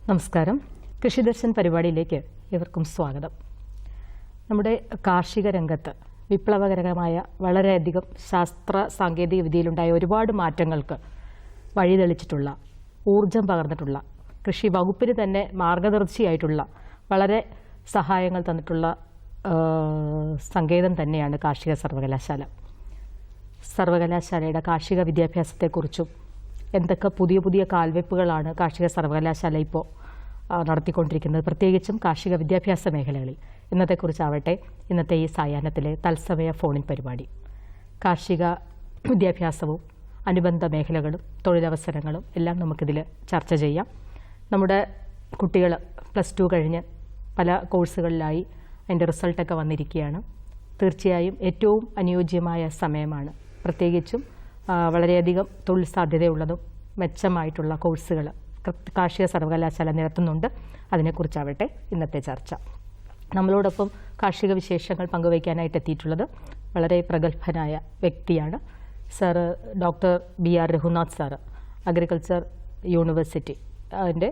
നമസ്കാരം. കൃഷിദർശൻ പരിപാടിയിലേക്ക് ഇവർക്കും സ്വാഗതം. നമ്മുടെ കാർഷിക രംഗത്ത് വിപ്ലവകരമായ വളരെയധികം ശാസ്ത്ര സാങ്കേതിക വിദ്യയിലുണ്ടായ ഒരുപാട് മാറ്റങ്ങൾക്ക് വഴിതെളിച്ചിട്ടുള്ള, ഊർജം പകർന്നിട്ടുള്ള, കൃഷി വകുപ്പിന് തന്നെ മാർഗദർശിയായിട്ടുള്ള, വളരെ സഹായങ്ങൾ തന്നിട്ടുള്ള സങ്കേതം തന്നെയാണ് കാർഷിക സർവകലാശാല. സർവകലാശാലയുടെ കാർഷിക വിദ്യാഭ്യാസത്തെക്കുറിച്ചും എന്തൊക്കെ പുതിയ പുതിയ കാൽവെപ്പുകളാണ് കാർഷിക സർവകലാശാല ഇപ്പോൾ നടത്തിക്കൊണ്ടിരിക്കുന്നത്, പ്രത്യേകിച്ചും കാർഷിക വിദ്യാഭ്യാസ മേഖലകളിൽ എന്നതെക്കുറിച്ചാവട്ടെ ഇന്നത്തെ ഈ സായാഹ്നത്തിലെ തത്സമയ ഫോണിൻ പരിപാടി. കാർഷിക വിദ്യാഭ്യാസവും അനുബന്ധ മേഖലകളും തൊഴിലവസരങ്ങളും എല്ലാം നമുക്കിതിൽ ചർച്ച ചെയ്യാം. നമ്മുടെ കുട്ടികൾ +2 കഴിഞ്ഞ് പല കോഴ്സുകളിലായി അതിൻ്റെ റിസൾട്ടൊക്കെ വന്നിരിക്കുകയാണ്. തീർച്ചയായും ഏറ്റവും അനുയോജ്യമായ സമയമാണ്. പ്രത്യേകിച്ചും വളരെയധികം തൊഴിൽ സാധ്യതയുള്ളതും മെച്ചമായിട്ടുള്ള കോഴ്സുകൾ കാർഷിക സർവകലാശാല നിരത്തുന്നുണ്ട്. അതിനെക്കുറിച്ചാവട്ടെ ഇന്നത്തെ ചർച്ച. നമ്മളോടൊപ്പം കാർഷിക വിശേഷങ്ങൾ പങ്കുവയ്ക്കാനായിട്ട് എത്തിയിട്ടുള്ളത് വളരെ പ്രഗത്ഭനായ വ്യക്തിയാണ് sir doctor BR Raghunath sir. Agriculture university അതിൻ്റെ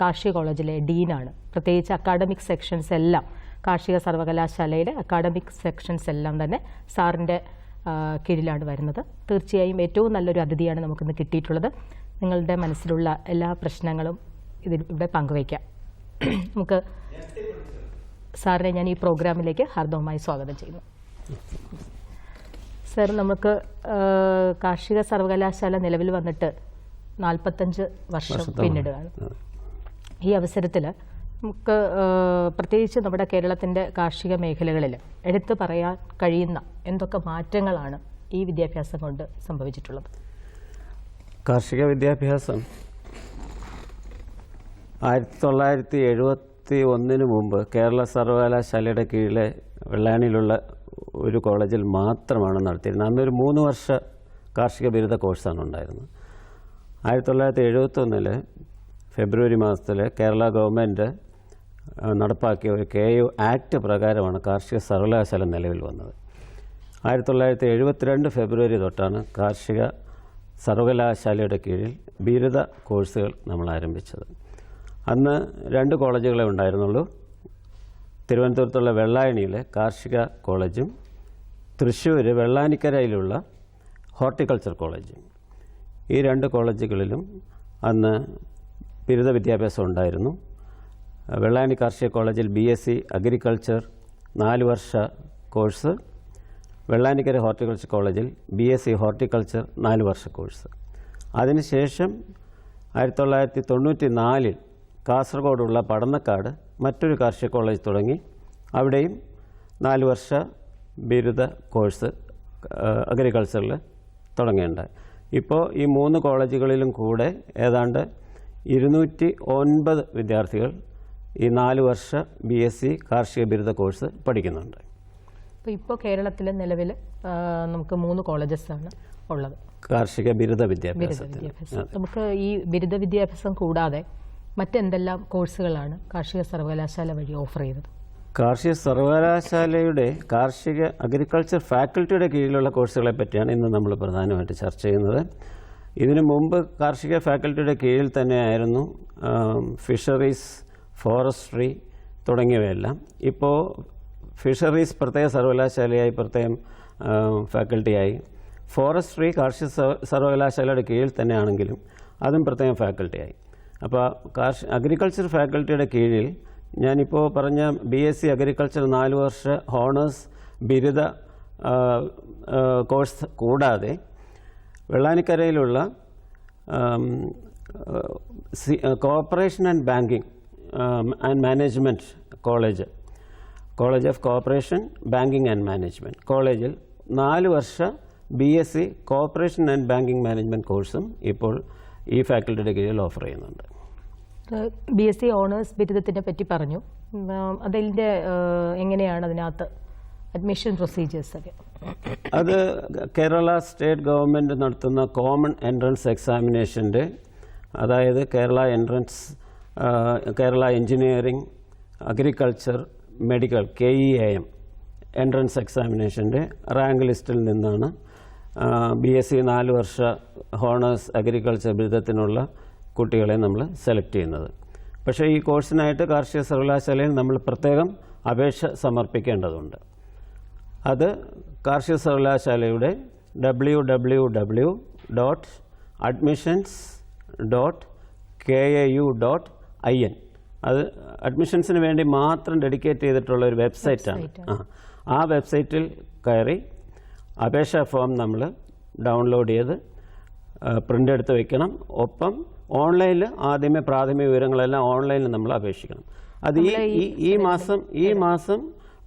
കാർഷിക കോളേജിലെ ഡീനാണ്. പ്രത്യേകിച്ച് അക്കാഡമിക് സെക്ഷൻസ് എല്ലാം, കാർഷിക സർവകലാശാലയുടെ അക്കാഡമിക് സെക്ഷൻസ് എല്ലാം തന്നെ സാറിൻ്റെ കീഴിലാണ് വരുന്നത്. തീർച്ചയായും ഏറ്റവും നല്ലൊരു അതിഥിയാണ് നമുക്കിന്ന് കിട്ടിയിട്ടുള്ളത്. നിങ്ങളുടെ മനസ്സിലുള്ള എല്ലാ പ്രശ്നങ്ങളും ഇവിടെ പങ്കുവയ്ക്കാം. നമുക്ക് സാറിനെ ഞാൻ ഈ പ്രോഗ്രാമിലേക്ക് ഹാർദവമായി സ്വാഗതം ചെയ്യുന്നു. സാർ, നമുക്ക് കാർഷിക സർവകലാശാല നിലവിൽ വന്നിട്ട് 45 വർഷം പിന്നിടുകയാണ്. ഈ അവസരത്തിൽ നമുക്ക് പ്രത്യേകിച്ച് നമ്മുടെ കേരളത്തിൻ്റെ കാർഷിക മേഖലകളിൽ എടുത്തു പറയാൻ കഴിയുന്ന എന്തൊക്കെ മാറ്റങ്ങളാണ് ഈ വിദ്യാഭ്യാസം കൊണ്ട് സംഭവിച്ചിട്ടുള്ളത്? കാർഷിക വിദ്യാഭ്യാസം 1971 മുമ്പ് കേരള സർവകലാശാലയുടെ കീഴിലെ വെള്ളാനിയിലുള്ള ഒരു കോളേജിൽ മാത്രമാണ് നടത്തിയിരുന്നത്. അന്നൊരു 3 വർഷ കാർഷിക ബിരുദ കോഴ്സാണ് ഉണ്ടായിരുന്നത്. 1971 ഫെബ്രുവരി മാസത്തിൽ കേരള ഗവൺമെൻറ് നടപ്പാക്കിയ ഒരു KU ആക്ട് പ്രകാരമാണ് കാർഷിക സർവകലാശാല നിലവിൽ വന്നത്. 1972 ഫെബ്രുവരി തൊട്ടാണ് കാർഷിക സർവകലാശാലയുടെ കീഴിൽ ബിരുദ കോഴ്സുകൾ നമ്മൾ ആരംഭിച്ചത്. അന്ന് 2 കോളേജുകളെ ഉണ്ടായിരുന്നുള്ളൂ. തിരുവനന്തപുരത്തുള്ള വെള്ളായണിയിലെ കാർഷിക കോളേജും തൃശ്ശൂർ വെള്ളാനിക്കരയിലുള്ള ഹോർട്ടിക്കൾച്ചർ കോളേജും. ഈ 2 കോളേജുകളിലും അന്ന് ബിരുദ വിദ്യാഭ്യാസം ഉണ്ടായിരുന്നു. വെള്ളായണി കാർഷിക കോളേജിൽ BSc അഗ്രികൾച്ചർ 4 വർഷ കോഴ്സ്, വെള്ളാനിക്കര ഹോർട്ടിക്കൾച്ചർ കോളേജിൽ BSc ഹോർട്ടിക്കൾച്ചർ 4 വർഷ കോഴ്സ്. അതിനുശേഷം 1994 കാസർഗോഡുള്ള പടന്നക്കാട് മറ്റൊരു കാർഷിക കോളേജ് തുടങ്ങി. അവിടെയും 4 വർഷ ബിരുദ കോഴ്സ് അഗ്രികൾച്ചറിൽ തുടങ്ങേണ്ടായി. ഇപ്പോൾ ഈ 3 കോളേജുകളിലും കൂടെ ഏതാണ്ട് 209 വിദ്യാർത്ഥികൾ ഈ 4 വർഷ BSc കാർഷിക ബിരുദ കോഴ്സ് പഠിക്കുന്നുണ്ട്. ഇപ്പോൾ കേരളത്തിൽ നിലവിൽ നമുക്ക് 3 കോളേജസാണ് ഉള്ളത് കാർഷിക ബിരുദ വിദ്യാഭ്യാസം. നമുക്ക് ഈ ബിരുദ വിദ്യാഭ്യാസം കൂടാതെ മറ്റെന്തെല്ലാം കോഴ്സുകളാണ് കാർഷിക സർവകലാശാല വഴി ഓഫർ ചെയ്തത്? കാർഷിക സർവകലാശാലയുടെ കാർഷിക അഗ്രികൾച്ചർ ഫാക്കൽറ്റിയുടെ കീഴിലുള്ള കോഴ്സുകളെ പറ്റിയാണ് ഇന്ന് നമ്മൾ പ്രധാനമായിട്ട് ചർച്ച ചെയ്യുന്നത്. ഇതിനു മുമ്പ് കാർഷിക ഫാക്കൽറ്റിയുടെ കീഴിൽ തന്നെയായിരുന്നു ഫിഷറീസ്, ഫോറസ്ട്രി തുടങ്ങിയവയെല്ലാം. ഇപ്പോൾ ഫിഷറീസ് പ്രത്യേക സർവകലാശാലയായി, പ്രത്യേകം ഫാക്കൽറ്റിയായി. ഫോറസ്ട്രി കാർഷിക സർവകലാശാലയുടെ കീഴിൽ തന്നെയാണെങ്കിലും അതും പ്രത്യേകം ഫാക്കൽറ്റിയായി. അപ്പോൾ അഗ്രികൾച്ചർ ഫാക്കൽറ്റിയുടെ കീഴിൽ ഞാനിപ്പോൾ പറഞ്ഞ BSc അഗ്രികൾച്ചർ 4 വർഷ ഹോണേഴ്സ് ബിരുദ കോഴ്സ് കൂടാതെ വെള്ളാനിക്കരയിലുള്ള cooperation and banking and management college of cooperation banking and management കോളേജിൽ 4 വർഷ BSc cooperation and banking management കോഴ്സും ഇപ്പോൾ ഈ ഫാക്കൽറ്റിയുടെ കീഴിൽ ഓഫർ ചെയ്യുന്നുണ്ട്. BSc ഓണേഴ്സ് ബിരുദത്തിനെ പറ്റി പറഞ്ഞു. അതിൻ്റെ എങ്ങനെയാണ് അതിനകത്ത് അഡ്മിഷൻ പ്രൊസീജിയേഴ്സ് ഒക്കെ? അത് കേരള സ്റ്റേറ്റ് ഗവൺമെൻറ് നടത്തുന്ന കോമൺ എൻട്രൻസ് എക്സാമിനേഷൻ്റെ, അതായത് Kerala engineering agriculture medical KEAM entrance എക്സാമിനേഷൻ്റെ റാങ്ക് ലിസ്റ്റിൽ നിന്നാണ് BSc 4 വർഷ ഹോണേഴ്സ് അഗ്രികൾച്ചർ ബിരുദത്തിനുള്ള കുട്ടികളെ നമ്മൾ സെലക്ട് ചെയ്യുന്നത്. പക്ഷേ ഈ കോഴ്സിനായിട്ട് കാർഷിക സർവകലാശാലയിൽ നമ്മൾ പ്രത്യേകം അപേക്ഷ സമർപ്പിക്കേണ്ടതുണ്ട്. അത് കാർഷിക സർവകലാശാലയുടെ www.admissions.kau.in അത് അഡ്മിഷൻസിന് വേണ്ടി മാത്രം ഡെഡിക്കേറ്റ് ചെയ്തിട്ടുള്ള ഒരു വെബ്സൈറ്റാണ്. ആ വെബ്സൈറ്റിൽ കയറി അപേക്ഷാ ഫോം നമ്മൾ ഡൗൺലോഡ് ചെയ്ത് പ്രിൻ്റ് എടുത്ത് വയ്ക്കണം. ഒപ്പം ഓൺലൈനിൽ ആദ്യമേ പ്രാഥമിക വിവരങ്ങളെല്ലാം ഓൺലൈനിൽ നമ്മൾ അപേക്ഷിക്കണം. അത് ഈ മാസം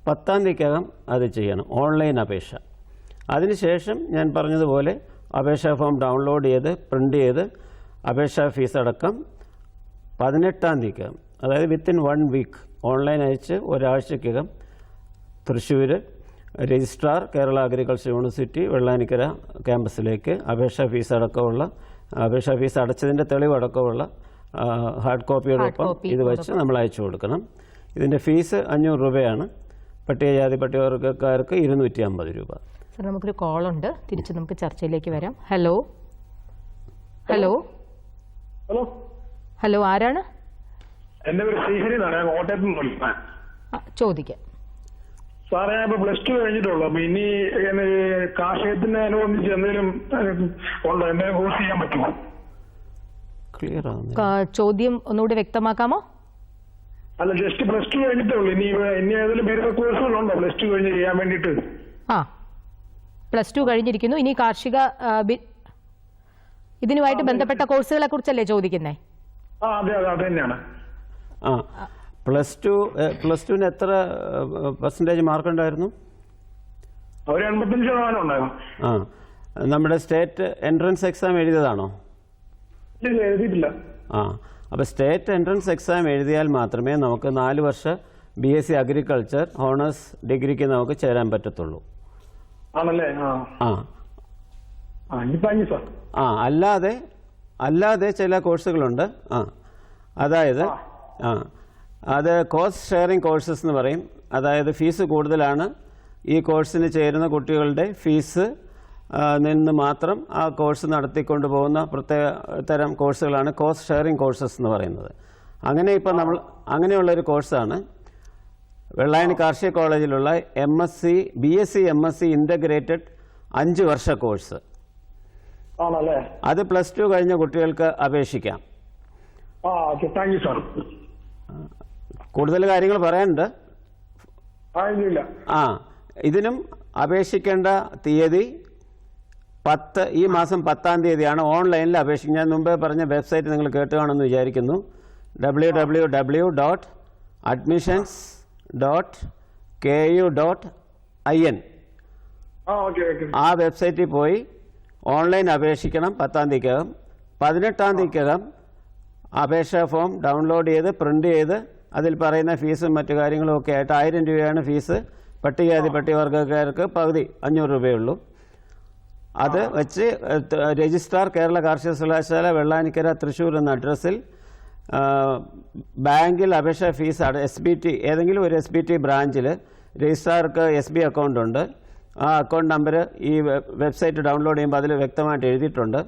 10-ാം തീയതിക്കകം അത് ചെയ്യണം, ഓൺലൈൻ അപേക്ഷ. അതിനുശേഷം ഞാൻ പറഞ്ഞതുപോലെ അപേക്ഷാ ഫോം ഡൗൺലോഡ് ചെയ്ത് പ്രിൻ്റ് ചെയ്ത് അപേക്ഷാ ഫീസ് അടക്കം 18-ാം തീയതിക്കകം, അതായത് വിത്തിൻ 1 വീക്ക് ഓൺലൈൻ അയച്ച് ഒരാഴ്ചക്കകം Thrissur registrar Kerala agriculture university Vellanikkara ക്യാമ്പസിലേക്ക് അപേക്ഷാ ഫീസ് അടച്ചതിൻ്റെ തെളിവടക്കമുള്ള ഹാർഡ് കോപ്പിയോടൊപ്പം ഇത് വെച്ച് നമ്മൾ അയച്ചു കൊടുക്കണം. ഇതിൻ്റെ ഫീസ് 500 രൂപയാണ്. പട്ടികജാതി പട്ടികവർഗക്കാർക്ക് 250 രൂപ. സർ, നമുക്കൊരു കോളുണ്ട്, തിരിച്ച് നമുക്ക് ചർച്ചയിലേക്ക് വരാം. ഹലോ ഹലോ ഹലോ ഹലോ ആരാണ്? എന്റെ പേര് ശ്രീഹരി എന്നാണ്, ഞാൻ കോട്ടയത്ത് നിന്ന് വിളിക്കുന്നത്. ചോദിക്കാം സാറേ, ഞാൻ ഇപ്പൊ +2 കഴിഞ്ഞിട്ടുള്ളൂ. അപ്പൊ ഇനി കാർഷികത്തിന് അനുബന്ധിച്ച് എന്തെങ്കിലും ഉണ്ടോ, എന്തെങ്കിലും കോഴ്സ് ചെയ്യാൻ പറ്റുമോ? ക്ലിയർ ആവുന്നു. ചോദ്യം ഒന്നുകൂടി വ്യക്തമാക്കാമോ? അല്ല, ജസ്റ്റ് +2 കഴിഞ്ഞിട്ടുള്ളൂ. ഇനി ഏതെങ്കിലും ബിരുദ കോഴ്സുകളുണ്ടോ +2 കഴിഞ്ഞ് ചെയ്യാൻ വേണ്ടിയിട്ട്? +2 കഴിഞ്ഞിരിക്കുന്നു. ഇനി കാർഷിക ഇതിനുമായിട്ട് ബന്ധപ്പെട്ട കോഴ്സുകളെ കുറിച്ചല്ലേ ചോദിക്കുന്നേ? അതെ അത് തന്നെയാണ്. +2 എത്ര പെർസെൻറ്റേജ് മാർക്ക് ഉണ്ടായിരുന്നു? ഒരു 85% ഉണ്ടായിരുന്നു. നമ്മുടെ സ്റ്റേറ്റ് എൻട്രൻസ് എക്സാം എഴുതിയതാണോ? എഴുതിയിട്ടില്ല. അപ്പോൾ സ്റ്റേറ്റ് എൻട്രൻസ് എക്സാം എഴുതിയാൽ മാത്രമേ നമുക്ക് 4 വർഷ BSc അഗ്രികൾച്ചർ ഹോണേഴ്സ് ഡിഗ്രിക്ക് നമുക്ക് ചേരാൻ പറ്റത്തുള്ളൂ. ആണല്ലേ? അല്ലാതെ ചില കോഴ്സുകളുണ്ട്. അതായത് അത് കോസ്റ്റ് ഷെയറിംഗ് കോഴ്സസ് എന്ന് പറയും. അതായത് ഫീസ് കൂടുതലാണ്, ഈ കോഴ്സിന് ചേരുന്ന കുട്ടികളുടെ ഫീസ് നിന്ന് മാത്രം ആ കോഴ്സ് നടത്തിക്കൊണ്ട് പോകുന്ന പ്രത്യേക തരം കോഴ്സുകളാണ് കോസ്റ്റ് ഷെയറിംഗ് കോഴ്സസ് എന്ന് പറയുന്നത്. അങ്ങനെയുള്ളൊരു കോഴ്സാണ് വെള്ളായണി കാർഷിക കോളേജിലുള്ള BSc MSc ഇൻ്റഗ്രേറ്റഡ് 5 വർഷ കോഴ്സ്. അത് +2 കഴിഞ്ഞ കുട്ടികൾക്ക് അപേക്ഷിക്കാം. കൂടുതൽ കാര്യങ്ങൾ പറയാനുണ്ട്. ഇതിനും അപേക്ഷിക്കേണ്ട തീയതി ഈ മാസം 10-ാം തീയതിയാണ്. ഓൺലൈനിൽ അപേക്ഷിക്കും. ഞാൻ മുമ്പേ പറഞ്ഞ വെബ്സൈറ്റ് നിങ്ങൾ കേട്ടുകാണെന്ന് വിചാരിക്കുന്നു. www.admissions.kau.in ആ വെബ്സൈറ്റിൽ പോയി ഓൺലൈൻ അപേക്ഷിക്കണം 10-ാം തീയതിക്കകം. 18-ാം തീയതിക്കകം അപേക്ഷാ ഫോം ഡൗൺലോഡ് ചെയ്ത് പ്രിൻ്റ് ചെയ്ത് അതിൽ പറയുന്ന ഫീസും മറ്റു കാര്യങ്ങളും ഒക്കെ ആയിട്ട് 1000 രൂപയാണ് ഫീസ്. പട്ടികജാതി പട്ടികവർഗക്കാർക്ക് പകുതി 500 രൂപയുള്ളൂ. അത് വെച്ച് രജിസ്ട്രാർ കേരള കാർഷിക സർവകലാശാല വെള്ളാനിക്കര തൃശ്ശൂർ എന്ന അഡ്രസ്സിൽ ബാങ്കിൽ അപേക്ഷാ ഫീസ് SBT ഏതെങ്കിലും ഒരു SBT ബ്രാഞ്ചിൽ രജിസ്ട്രാർക്ക് SB അക്കൗണ്ട് ഉണ്ട്. ആ അക്കൗണ്ട് നമ്പർ ഈ വെബ്സൈറ്റ് ഡൗൺലോഡ് ചെയ്യുമ്പോൾ അതിൽ വ്യക്തമായിട്ട് എഴുതിയിട്ടുണ്ട്.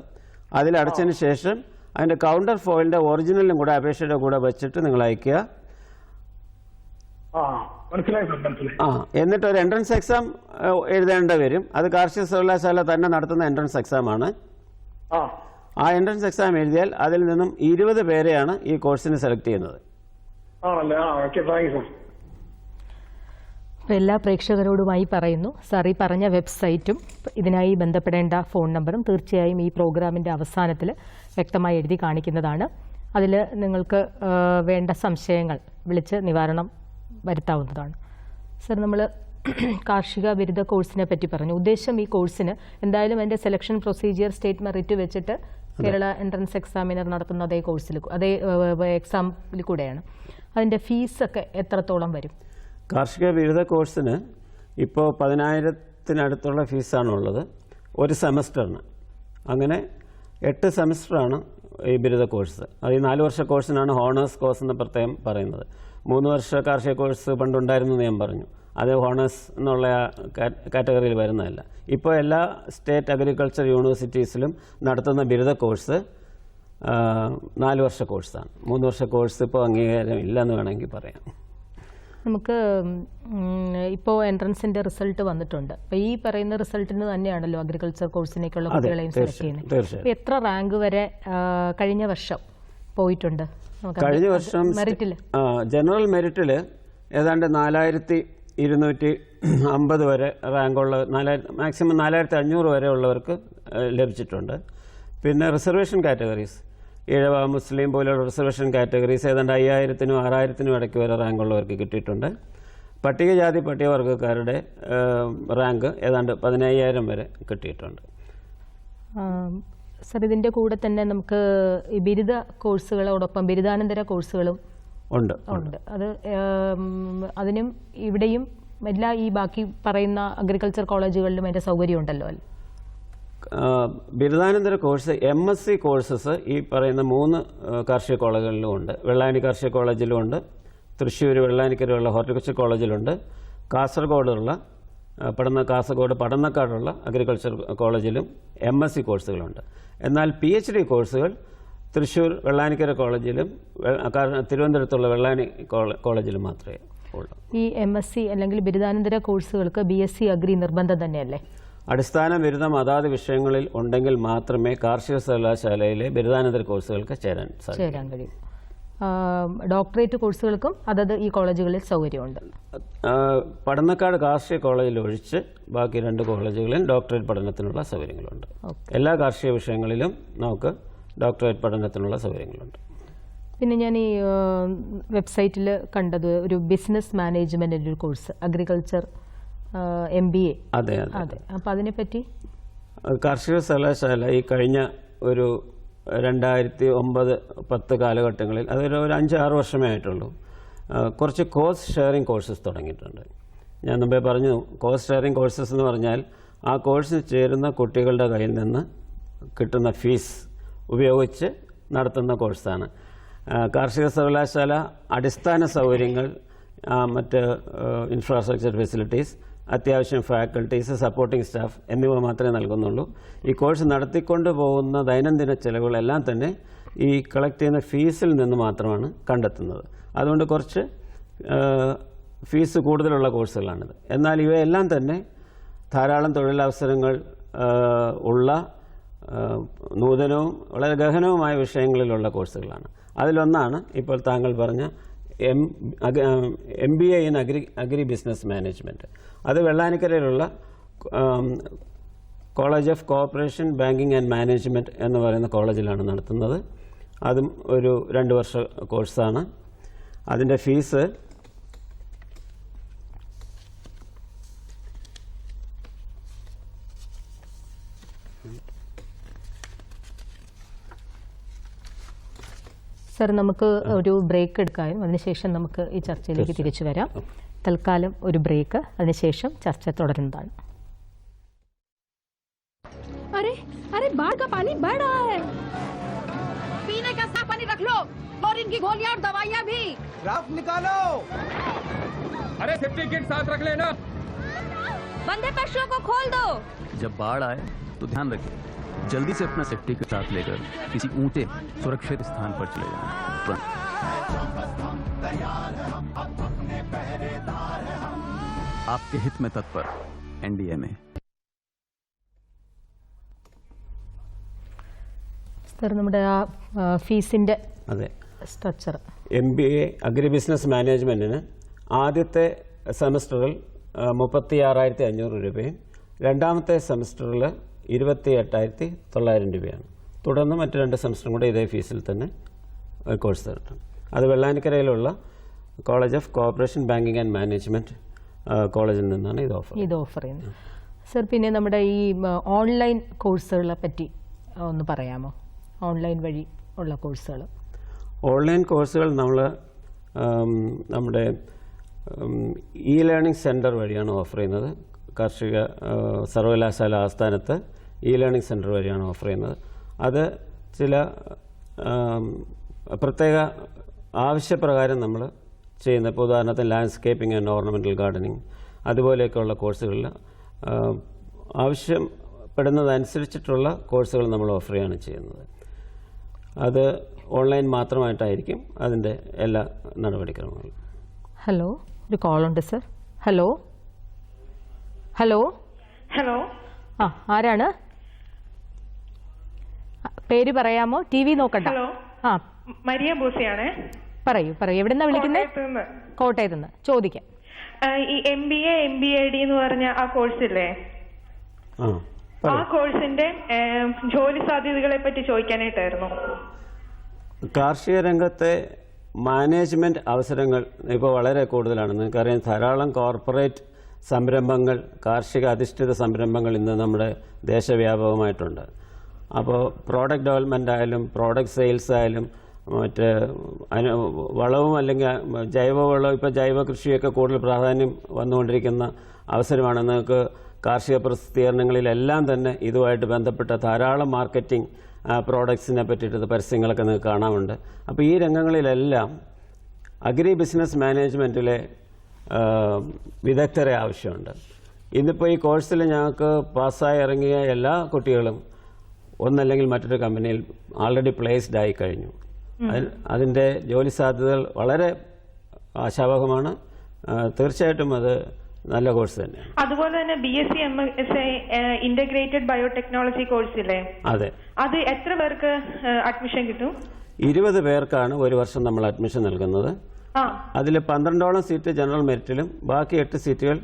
അതിലടച്ചതിന് ശേഷം അതിൻ്റെ കൗണ്ടർ ഫോയിലിൻ്റെ ഒറിജിനലും കൂടെ അപേക്ഷയുടെ കൂടെ വെച്ചിട്ട് നിങ്ങൾ അയക്കുക. എന്നിട്ട് ഒരു എൻട്രൻസ് എക്സാം എഴുതേണ്ടി വരും. അത് കാർഷിക സർവകലാശാല തന്നെ നടത്തുന്ന എൻട്രൻസ് എക്സാമാണ്. ആ എൻട്രൻസ് എക്സാം എഴുതിയാൽ അതിൽ നിന്നും 20 പേരെയാണ് ഈ കോഴ്സിന് സെലക്ട് ചെയ്യുന്നത്. എല്ലാ പ്രേക്ഷകരോടുമായി പറയുന്നു, സാർ ഈ പറഞ്ഞ വെബ്സൈറ്റും ഇതിനായി ബന്ധപ്പെടേണ്ട ഫോൺ നമ്പറും തീർച്ചയായും ഈ പ്രോഗ്രാമിൻ്റെ അവസാനത്തിൽ വ്യക്തമായി എഴുതി കാണിക്കുന്നതാണ്. അതിൽ നിങ്ങൾക്ക് വേണ്ട സംശയങ്ങൾ വിളിച്ച് നിവാരണം വരുത്താവുന്നതാണ്. സർ, നമ്മൾ കാർഷിക ബിരുദ കോഴ്സിനെ പറ്റി പറഞ്ഞു. ഉദ്ദേശം ഈ കോഴ്സിന് എന്തായാലും അതിൻ്റെ സെലക്ഷൻ പ്രൊസീജിയർ സ്റ്റേറ്റ് മെറിറ്റ് വെച്ചിട്ട് കേരള എൻട്രൻസ് എക്സാമിനർ നടത്തുന്ന അതേ കോഴ്സിൽ അതേ എക്സാമിൽ കൂടെയാണ്. അതിൻ്റെ ഫീസൊക്കെ എത്രത്തോളം വരും? കാർഷിക ബിരുദ കോഴ്സിന് ഇപ്പോൾ 10,000-ത്തിനടുത്തുള്ള ഫീസാണുള്ളത് ഒരു സെമസ്റ്ററിന്. അങ്ങനെ 8 സെമസ്റ്ററാണ് ഈ ബിരുദ കോഴ്സ്. അത് ഈ 4 വർഷ കോഴ്സിനാണ് ഹോണേഴ്സ് കോഴ്സ് എന്ന് പ്രത്യേകം പറയുന്നത്. 3 വർഷ കാർഷിക കോഴ്സ് പണ്ടുണ്ടായിരുന്നു എന്ന് ഞാൻ പറഞ്ഞു. അത് ഹോണേഴ്സ് എന്നുള്ള കാറ്റഗറിയിൽ വരുന്നതല്ല. ഇപ്പോൾ എല്ലാ സ്റ്റേറ്റ് അഗ്രികൾച്ചർ യൂണിവേഴ്സിറ്റീസിലും നടത്തുന്ന ബിരുദ കോഴ്സ് 4 വർഷ കോഴ്സാണ്. 3 വർഷ കോഴ്സ് ഇപ്പോൾ അംഗീകാരം ഇല്ലെന്ന് വേണമെങ്കിൽ പറയാം. നമുക്ക് ഇപ്പോൾ എൻട്രൻസിൻ്റെ റിസൾട്ട് വന്നിട്ടുണ്ട്. അപ്പോൾ ഈ പറയുന്ന റിസൾട്ടിന് തന്നെയാണല്ലോ അഗ്രികൾച്ചർ കോഴ്സിനേക്കുള്ള കുട്ടികളെയും സെലക്ട് ചെയ്യുന്നത്. തീർച്ചയായും. എത്ര റാങ്ക് വരെ കഴിഞ്ഞ വർഷം പോയിട്ടുണ്ട്? കഴിഞ്ഞ വർഷം മെറിറ്റിൽ ജനറൽ മെറിറ്റിൽ ഏതാണ്ട് 4250 വരെ റാങ്കുള്ള മാക്സിമം 4500 വരെ ഉള്ളവർക്ക് ലഭിച്ചിട്ടുണ്ട്. പിന്നെ റിസർവേഷൻ കാറ്റഗറീസ്, ഈഴവ, മുസ്ലിം പോലെയുള്ള റിസർവേഷൻ കാറ്റഗറീസ് ഏതാണ്ട് 5000-നും 6000-നും ഇടയ്ക്ക് വരെ റാങ്കുള്ളവർക്ക് കിട്ടിയിട്ടുണ്ട്. പട്ടികജാതി പട്ടികവർഗ്ഗക്കാരുടെ റാങ്ക് ഏതാണ്ട് 15000 വരെ കിട്ടിയിട്ടുണ്ട്. സർ, ഇതിൻ്റെ കൂടെ തന്നെ നമുക്ക് ഈ ബിരുദ കോഴ്സുകളോടൊപ്പം ബിരുദാനന്തര കോഴ്സുകളും ഉണ്ട്. അത് അതിനും ഇവിടെയും എല്ലാ ഈ ബാക്കി പറയുന്ന അഗ്രികൾച്ചർ കോളേജുകളിലും അതിൻ്റെ സൗകര്യം ഉണ്ടല്ലോ അല്ലേ? ബിരുദാനന്തര കോഴ്സ് MSc കോഴ്സസ് ഈ പറയുന്ന 3 കാർഷിക കോളേജുകളിലും ഉണ്ട്. വെള്ളായണി കാർഷിക കോളേജിലും ഉണ്ട്, തൃശ്ശൂർ വെള്ളാനിക്കരയുള്ള ഹോർട്ടിക്കൾച്ചർ കോളേജിലുണ്ട്, കാസർഗോഡ് പടന്നക്കാടുള്ള അഗ്രികൾച്ചർ കോളേജിലും MSc കോഴ്സുകളുണ്ട്. എന്നാൽ PhD കോഴ്സുകൾ തൃശ്ശൂർ വെള്ളാനിക്കര കോളേജിലും തിരുവനന്തപുരത്തുള്ള വെള്ളാനി കോളേജിലും മാത്രമേ ഉള്ളൂ. ഈ MSc അല്ലെങ്കിൽ ബിരുദാനന്തര കോഴ്സുകൾക്ക് BSc അഗ്രി നിർബന്ധം തന്നെയല്ലേ? അടിസ്ഥാന ബിരുദം അതാത് വിഷയങ്ങളിൽ ഉണ്ടെങ്കിൽ മാത്രമേ കാർഷിക സർവകലാശാലയിലെ ബിരുദാനന്തര കോഴ്സുകൾക്ക് ചേരാൻ കഴിയും. ഡോക്ടറേറ്റ് കോഴ്സുകൾക്കും അതത് ഈ കോളേജുകളിൽ സൗകര്യമുണ്ട്. പടന്നക്കാട് കാർഷിക കോളേജിൽ ഒഴിച്ച് ബാക്കി 2 കോളേജുകളിലും ഡോക്ടറേറ്റ് പഠനത്തിനുള്ള സൗകര്യങ്ങളുണ്ട്. എല്ലാ കാർഷിക വിഷയങ്ങളിലും നമുക്ക് ഡോക്ടറേറ്റ് പഠനത്തിനുള്ള സൗകര്യങ്ങളുണ്ട്. പിന്നെ ഞാൻ ഈ വെബ്സൈറ്റിൽ കണ്ടത് ഒരു ബിസിനസ് മാനേജ്മെൻറ്റിൻ്റെ ഒരു കോഴ്സ്, അഗ്രികൾച്ചർ MBA. അതെ. അപ്പോൾ അതിനെപ്പറ്റി കാർഷിക സർവകലാശാല ഈ കഴിഞ്ഞ ഒരു 2009-10 കാലഘട്ടങ്ങളിൽ അതൊരു 5-6 വർഷമേ ആയിട്ടുള്ളൂ, കുറച്ച് കോഴ്സ് ഷെയറിംഗ് കോഴ്സസ് തുടങ്ങിയിട്ടുണ്ട്. ഞാൻ മുമ്പേ പറഞ്ഞു, കോഴ്സ് ഷെയറിംഗ് കോഴ്സസ് എന്ന് പറഞ്ഞാൽ ആ കോഴ്സിന് ചേരുന്ന കുട്ടികളുടെ കയ്യിൽ നിന്ന് കിട്ടുന്ന ഫീസ് ഉപയോഗിച്ച് നടത്തുന്ന കോഴ്സാണ്. കാർഷിക സർവകലാശാല അടിസ്ഥാന സൗകര്യങ്ങൾ, മറ്റ് ഇൻഫ്രാസ്ട്രക്ചർ ഫെസിലിറ്റീസ്, അത്യാവശ്യം ഫാക്കൽറ്റീസ്, സപ്പോർട്ടിംഗ് സ്റ്റാഫ് എന്നിവ മാത്രമേ നൽകുന്നുള്ളൂ. ഈ കോഴ്സ് നടത്തിക്കൊണ്ട് പോകുന്ന ദൈനംദിന ചെലവുകളെല്ലാം തന്നെ ഈ കളക്ട് ചെയ്യുന്ന ഫീസിൽ നിന്ന് മാത്രമാണ് കണ്ടെത്തുന്നത്. അതുകൊണ്ട് കുറച്ച് ഫീസ് കൂടുതലുള്ള കോഴ്സുകളാണിത്. എന്നാൽ ഇവയെല്ലാം തന്നെ ധാരാളം തൊഴിലവസരങ്ങൾ ഉള്ള നൂതനവും വളരെ ഗഹനവുമായ വിഷയങ്ങളിലുള്ള കോഴ്സുകളാണ്. അതിലൊന്നാണ് ഇപ്പോൾ താങ്കൾ പറഞ്ഞ MBA in agri business management. അത് വെള്ളാനിക്കരയിലുള്ള college of cooperation banking and management എന്ന് പറയുന്ന കോളേജിലാണ് നടത്തുന്നത്. അതും ഒരു 2 വർഷ കോഴ്സാണ്. അതിൻ്റെ ഫീസ് സർ, നമുക്ക് ഒരു ബ്രേക്ക് എടുക്കാനും അതിനുശേഷം നമുക്ക് ഈ ചർച്ചയിലേക്ക് തിരിച്ചു വരാം. തൽക്കാലം ഒരു ബ്രേക്ക്, അതിനുശേഷം ചർച്ച തുടരുന്നതാണ്. अरे बाढ़ का पानी बढ़ रहा है, पीने का साफ पानी रख लो और इनकी गोलियां और दवाइयां भी। राफ्ट निकालो। अरे सेफ्टी किट साथ रख लेना। बंदे पशुओं को खोल दो। जब बाढ़ आए तो ध्यान रखें, जल्दी से अपना सेफ्टी किट साथ लेकर किसी ऊंचे सुरक्षित स्थान पर चले जाएं। आपके हित में तत्पर NDA में। സർ, നമ്മുടെ ആ ഫീസിൻ്റെ സ്ട്രക്ചർ, MBA അഗ്രി ബിസിനസ് മാനേജ്മെൻറ്റിന് ആദ്യത്തെ സെമസ്റ്ററിൽ 36,500 രൂപയും രണ്ടാമത്തെ സെമസ്റ്ററിൽ 28,900 രൂപയാണ്. തുടർന്ന് മറ്റ് 2 സെമസ്റ്ററും കൂടെ ഇതേ ഫീസിൽ തന്നെ കോഴ്സ് കിട്ടും. അത് വെള്ളാനിക്കരയിലുള്ള college of cooperation banking and management കോളേജിൽ നിന്നാണ് ഇത് ഓഫർ ചെയ്യുന്നത്. സർ, പിന്നെ നമ്മുടെ ഈ ഓൺലൈൻ കോഴ്സുകളെ പറ്റി ഒന്ന് പറയാമോ? ഓൺലൈൻ വഴി ഉള്ള കോഴ്സുകൾ. ഓൺലൈൻ കോഴ്സുകൾ നമ്മൾ നമ്മുടെ ലേണിംഗ് സെൻറ്റർ വഴിയാണ് ഓഫർ ചെയ്യുന്നത്. കാർഷിക സർവകലാശാല ആസ്ഥാനത്ത് ലേണിംഗ് സെൻറ്റർ വഴിയാണ് ഓഫർ ചെയ്യുന്നത്. അത് ചില പ്രത്യേക ആവശ്യപ്രകാരം നമ്മൾ ചെയ്യുന്ന, ഇപ്പോൾ ഉദാഹരണത്തിന് ലാൻഡ്സ്കേപ്പിംഗ് ആൻഡ് ഓർണമെൻ്റൽ ഗാർഡനിങ് അതുപോലെയൊക്കെയുള്ള കോഴ്സുകളിൽ ആവശ്യപ്പെടുന്നതനുസരിച്ചിട്ടുള്ള കോഴ്സുകൾ നമ്മൾ ഓഫർ ചെയ്യുകയാണ് ചെയ്യുന്നത്. അത് ഓൺലൈൻ മാത്രമായിട്ടായിരിക്കും അതിൻ്റെ എല്ലാ നടപടിക്രമങ്ങളും. ഹലോ, ഒരു കോളുണ്ട് സർ. ഹലോ ഹലോ ഹലോ, ആ ആരാണ്? പേര് പറയാമോ? ടി വി നോക്കണ്ട. ഹലോ, ആ മരിയ ബൂസിയാണേ. പറയൂ. എവിടെന്നാ വിളിക്കുന്നത്? കോട്ടയത്തുനിന്ന്. കോട്ടയത്ത് നിന്ന്. ചോദിക്കാം. ഈ MBA MBAD എന്ന് പറഞ്ഞ ആ കോഴ്സ് ഇല്ലേ, ആ കോഴ്സിന്റെ ജോലി സാധ്യതകളെ പറ്റി ചോദിക്കാനായിട്ടായിരുന്നു. കാർഷിക രംഗത്തെ മാനേജ്മെൻറ്റ് അവസരങ്ങൾ ഇപ്പോൾ വളരെ കൂടുതലാണ്. നിങ്ങൾക്കറിയാം, ധാരാളം കോർപ്പറേറ്റ് സംരംഭങ്ങൾ, കാർഷിക അധിഷ്ഠിത സംരംഭങ്ങൾ ഇന്ന് നമ്മുടെ ദേശവ്യാപകമായിട്ടുണ്ട്. അപ്പോൾ പ്രോഡക്റ്റ് ഡെവലപ്മെൻ്റ് ആയാലും പ്രോഡക്റ്റ് സെയിൽസ് ആയാലും മറ്റ് വളവും അല്ലെങ്കിൽ ജൈവവളവും, ഇപ്പോൾ ജൈവ കൃഷിയൊക്കെ കൂടുതൽ പ്രാധാന്യം വന്നുകൊണ്ടിരിക്കുന്ന അവസരമാണ്. നിങ്ങൾക്ക് കാർഷിക പ്രസിദ്ധീകരണങ്ങളിലെല്ലാം തന്നെ ഇതുമായിട്ട് ബന്ധപ്പെട്ട ധാരാളം മാർക്കറ്റിംഗ് പ്രോഡക്ട്സിനെ പറ്റിയിട്ട് പരസ്യങ്ങളൊക്കെ നിങ്ങൾക്ക് കാണാറുണ്ട്. അപ്പോൾ ഈ രംഗങ്ങളിലെല്ലാം അഗ്രി ബിസിനസ് മാനേജ്മെൻറ്റിലെ വിദഗ്ധരെ ആവശ്യമുണ്ട്. ഇന്നിപ്പോൾ ഈ കോഴ്സിൽ ഞങ്ങൾക്ക് പാസ്സായി ഇറങ്ങിയ എല്ലാ കുട്ടികളും ഒന്നല്ലെങ്കിൽ മറ്റൊരു കമ്പനിയിൽ ആൾറെഡി പ്ലേസ്ഡ് ആയി കഴിഞ്ഞു. അതിൻ്റെ ജോലി സാധ്യതകൾ വളരെ ആശാവഹമാണ്. തീർച്ചയായിട്ടും അത് നല്ല കോഴ്സ് തന്നെയാണ്. അതുപോലെ തന്നെ BSc MSc integrated biotechnology course ഇല്ലേ, അതെ, അത് എത്ര പേർക്ക് അഡ്മിഷൻ കിട്ടും? 20 പേർക്കാണ് ഒരു വർഷം നമ്മൾ അഡ്മിഷൻ നൽകുന്നത്. അതിൽ 12ഓളം സീറ്റ് ജനറൽ മെറിറ്റിലും ബാക്കി 8 സീറ്റുകൾ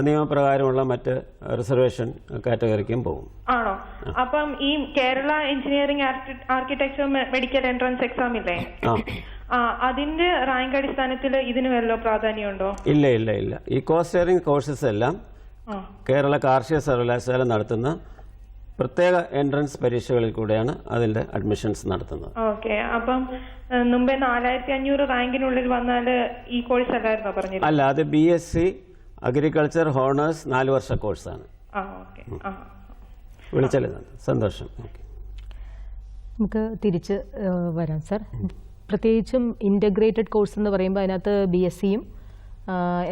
നിയമപ്രകാരമുള്ള മറ്റ് റിസർവേഷൻ കാറ്റഗറിക്കും പോകും. ആണോ? അപ്പം ഈ Kerala engineering architecture medical entrance exam ഇല്ലേ, അതിന്റെ റാങ്ക് അടിസ്ഥാനത്തിൽ ഇതിന് വല്ല പ്രാധാന്യമുണ്ടോ? ഇല്ല ഇല്ല ഇല്ല. ഈ കോസ്റ്റ് ഷെയറിംഗ് കോഴ്സസ് എല്ലാം കേരള കാർഷിക സർവകലാശാല നടത്തുന്ന പ്രത്യേക എൻട്രൻസ് പരീക്ഷകളിൽ കൂടെയാണ് അതിന്റെ അഡ്മിഷൻസ് നടത്തുന്നത്. ഓക്കെ. അപ്പം മുമ്പേ 4500 റാങ്കിനുള്ളിൽ വന്നാൽ ഈ കോഴ്സ് അല്ലായിരുന്നോ പറഞ്ഞത്? അല്ല, അത് BSc അഗ്രികൾച്ചർ ഹോണേഴ്സ് 4 വർഷ കോഴ്സാണ്. വിളിച്ചാൽ സന്തോഷം. നമുക്ക് തിരിച്ച് വരാം സർ. പ്രത്യേകിച്ചും ഇൻ്റഗ്രേറ്റഡ് കോഴ്സ് എന്ന് പറയുമ്പോൾ അതിനകത്ത് BScയും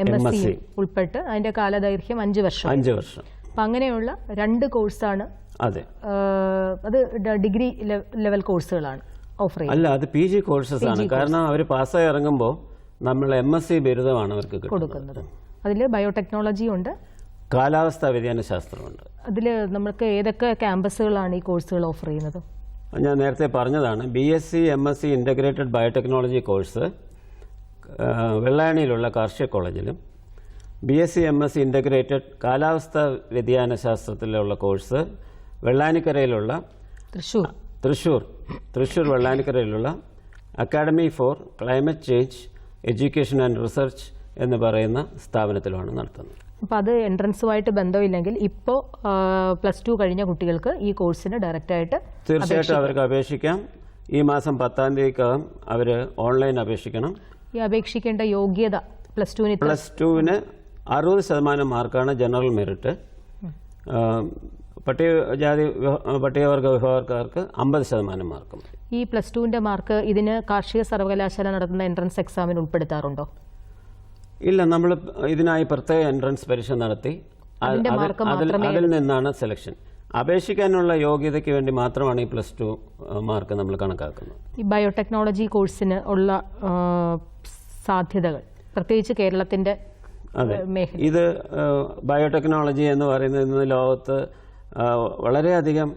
MScയും ഉൾപ്പെട്ട് അതിൻ്റെ കാലദൈർഘ്യം 5 വർഷം. 5 വർഷം. അപ്പം അങ്ങനെയുള്ള 2 കോഴ്സാണ്. അതെ, അത് ഡിഗ്രി ലെവൽ കോഴ്സുകളാണ് ഓഫർ ചെയ്യുന്നത്. അല്ല, അത് PG കോഴ്സസ് ആണ്. കാരണം അവർ പാസ്സായി ഇറങ്ങുമ്പോൾ നമ്മൾ MSc ബിരുദമാണ് അവർക്ക് കൊടുക്കുന്നത്. അതിൽ ബയോടെക്നോളജി ഉണ്ട്, കാലാവസ്ഥാ വ്യതിയാന ശാസ്ത്രമുണ്ട്. അതിൽ നമുക്ക് ഏതൊക്കെ ക്യാമ്പസുകളാണ് ഈ കോഴ്സുകൾ ഓഫർ ചെയ്യുന്നത്? ഞാൻ നേരത്തെ പറഞ്ഞതാണ്, BSc MSc integrated biotechnology course വെള്ളായണിയിലുള്ള കാർഷിക കോളേജിലും, BSc MSc ഇൻ്റഗ്രേറ്റഡ് കാലാവസ്ഥാ വ്യതിയാന ശാസ്ത്രത്തിലുള്ള കോഴ്സ് വെള്ളാനിക്കരയിലുള്ള തൃശ്ശൂർ വെള്ളാനിക്കരയിലുള്ള academy for climate change education and research എന്ന് പറയുന്ന സ്ഥാപനത്തിലാണ് നടത്തുന്നത്. അപ്പോൾ അത് എൻട്രൻസുമായിട്ട് ബന്ധമില്ലെങ്കിൽ ഇപ്പോൾ +2 കഴിഞ്ഞ കുട്ടികൾക്ക് ഈ കോഴ്സിന് ഡയറക്റ്റായിട്ട് തീർച്ചയായിട്ടും അവർക്ക് അപേക്ഷിക്കാം. ഈ മാസം 10-ാം തീയതിക്കകം അവർ ഓൺലൈൻ അപേക്ഷിക്കണം. ഈ അപേക്ഷിക്കേണ്ട യോഗ്യത +2-ന് 60% മാർക്കാണ് ജനറൽ മെറിറ്റ്. പട്ടികജാതി പട്ടികവർഗ വിഭാഗക്കാർക്ക് 50% മാർക്കും. ഈ +2-ന്റെ മാർക്ക് ഇതിന് കാർഷിക സർവകലാശാല നടത്തുന്ന എൻട്രൻസ് എക്സാമിന് ഉൾപ്പെടുത്താറുണ്ടോ? ഇല്ല, നമ്മൾ ഇതിനായി പ്രത്യേക എൻട്രൻസ് പരീക്ഷ നടത്തി അതിൽ നിന്നാണ് സെലക്ഷൻ. അപേക്ഷിക്കാനുള്ള യോഗ്യതയ്ക്ക് വേണ്ടി മാത്രമാണ് ഈ +2 മാർക്ക് നമ്മൾ കണക്കാക്കുന്നത്. ഈ ബയോടെക്നോളജി കോഴ്സിന് ഉള്ള സാധ്യതകൾ പ്രത്യേകിച്ച് കേരളത്തിന്റെ മേഖല. ഇത് ബയോടെക്നോളജി എന്ന് പറയുന്നത് ലോകത്ത് വളരെയധികം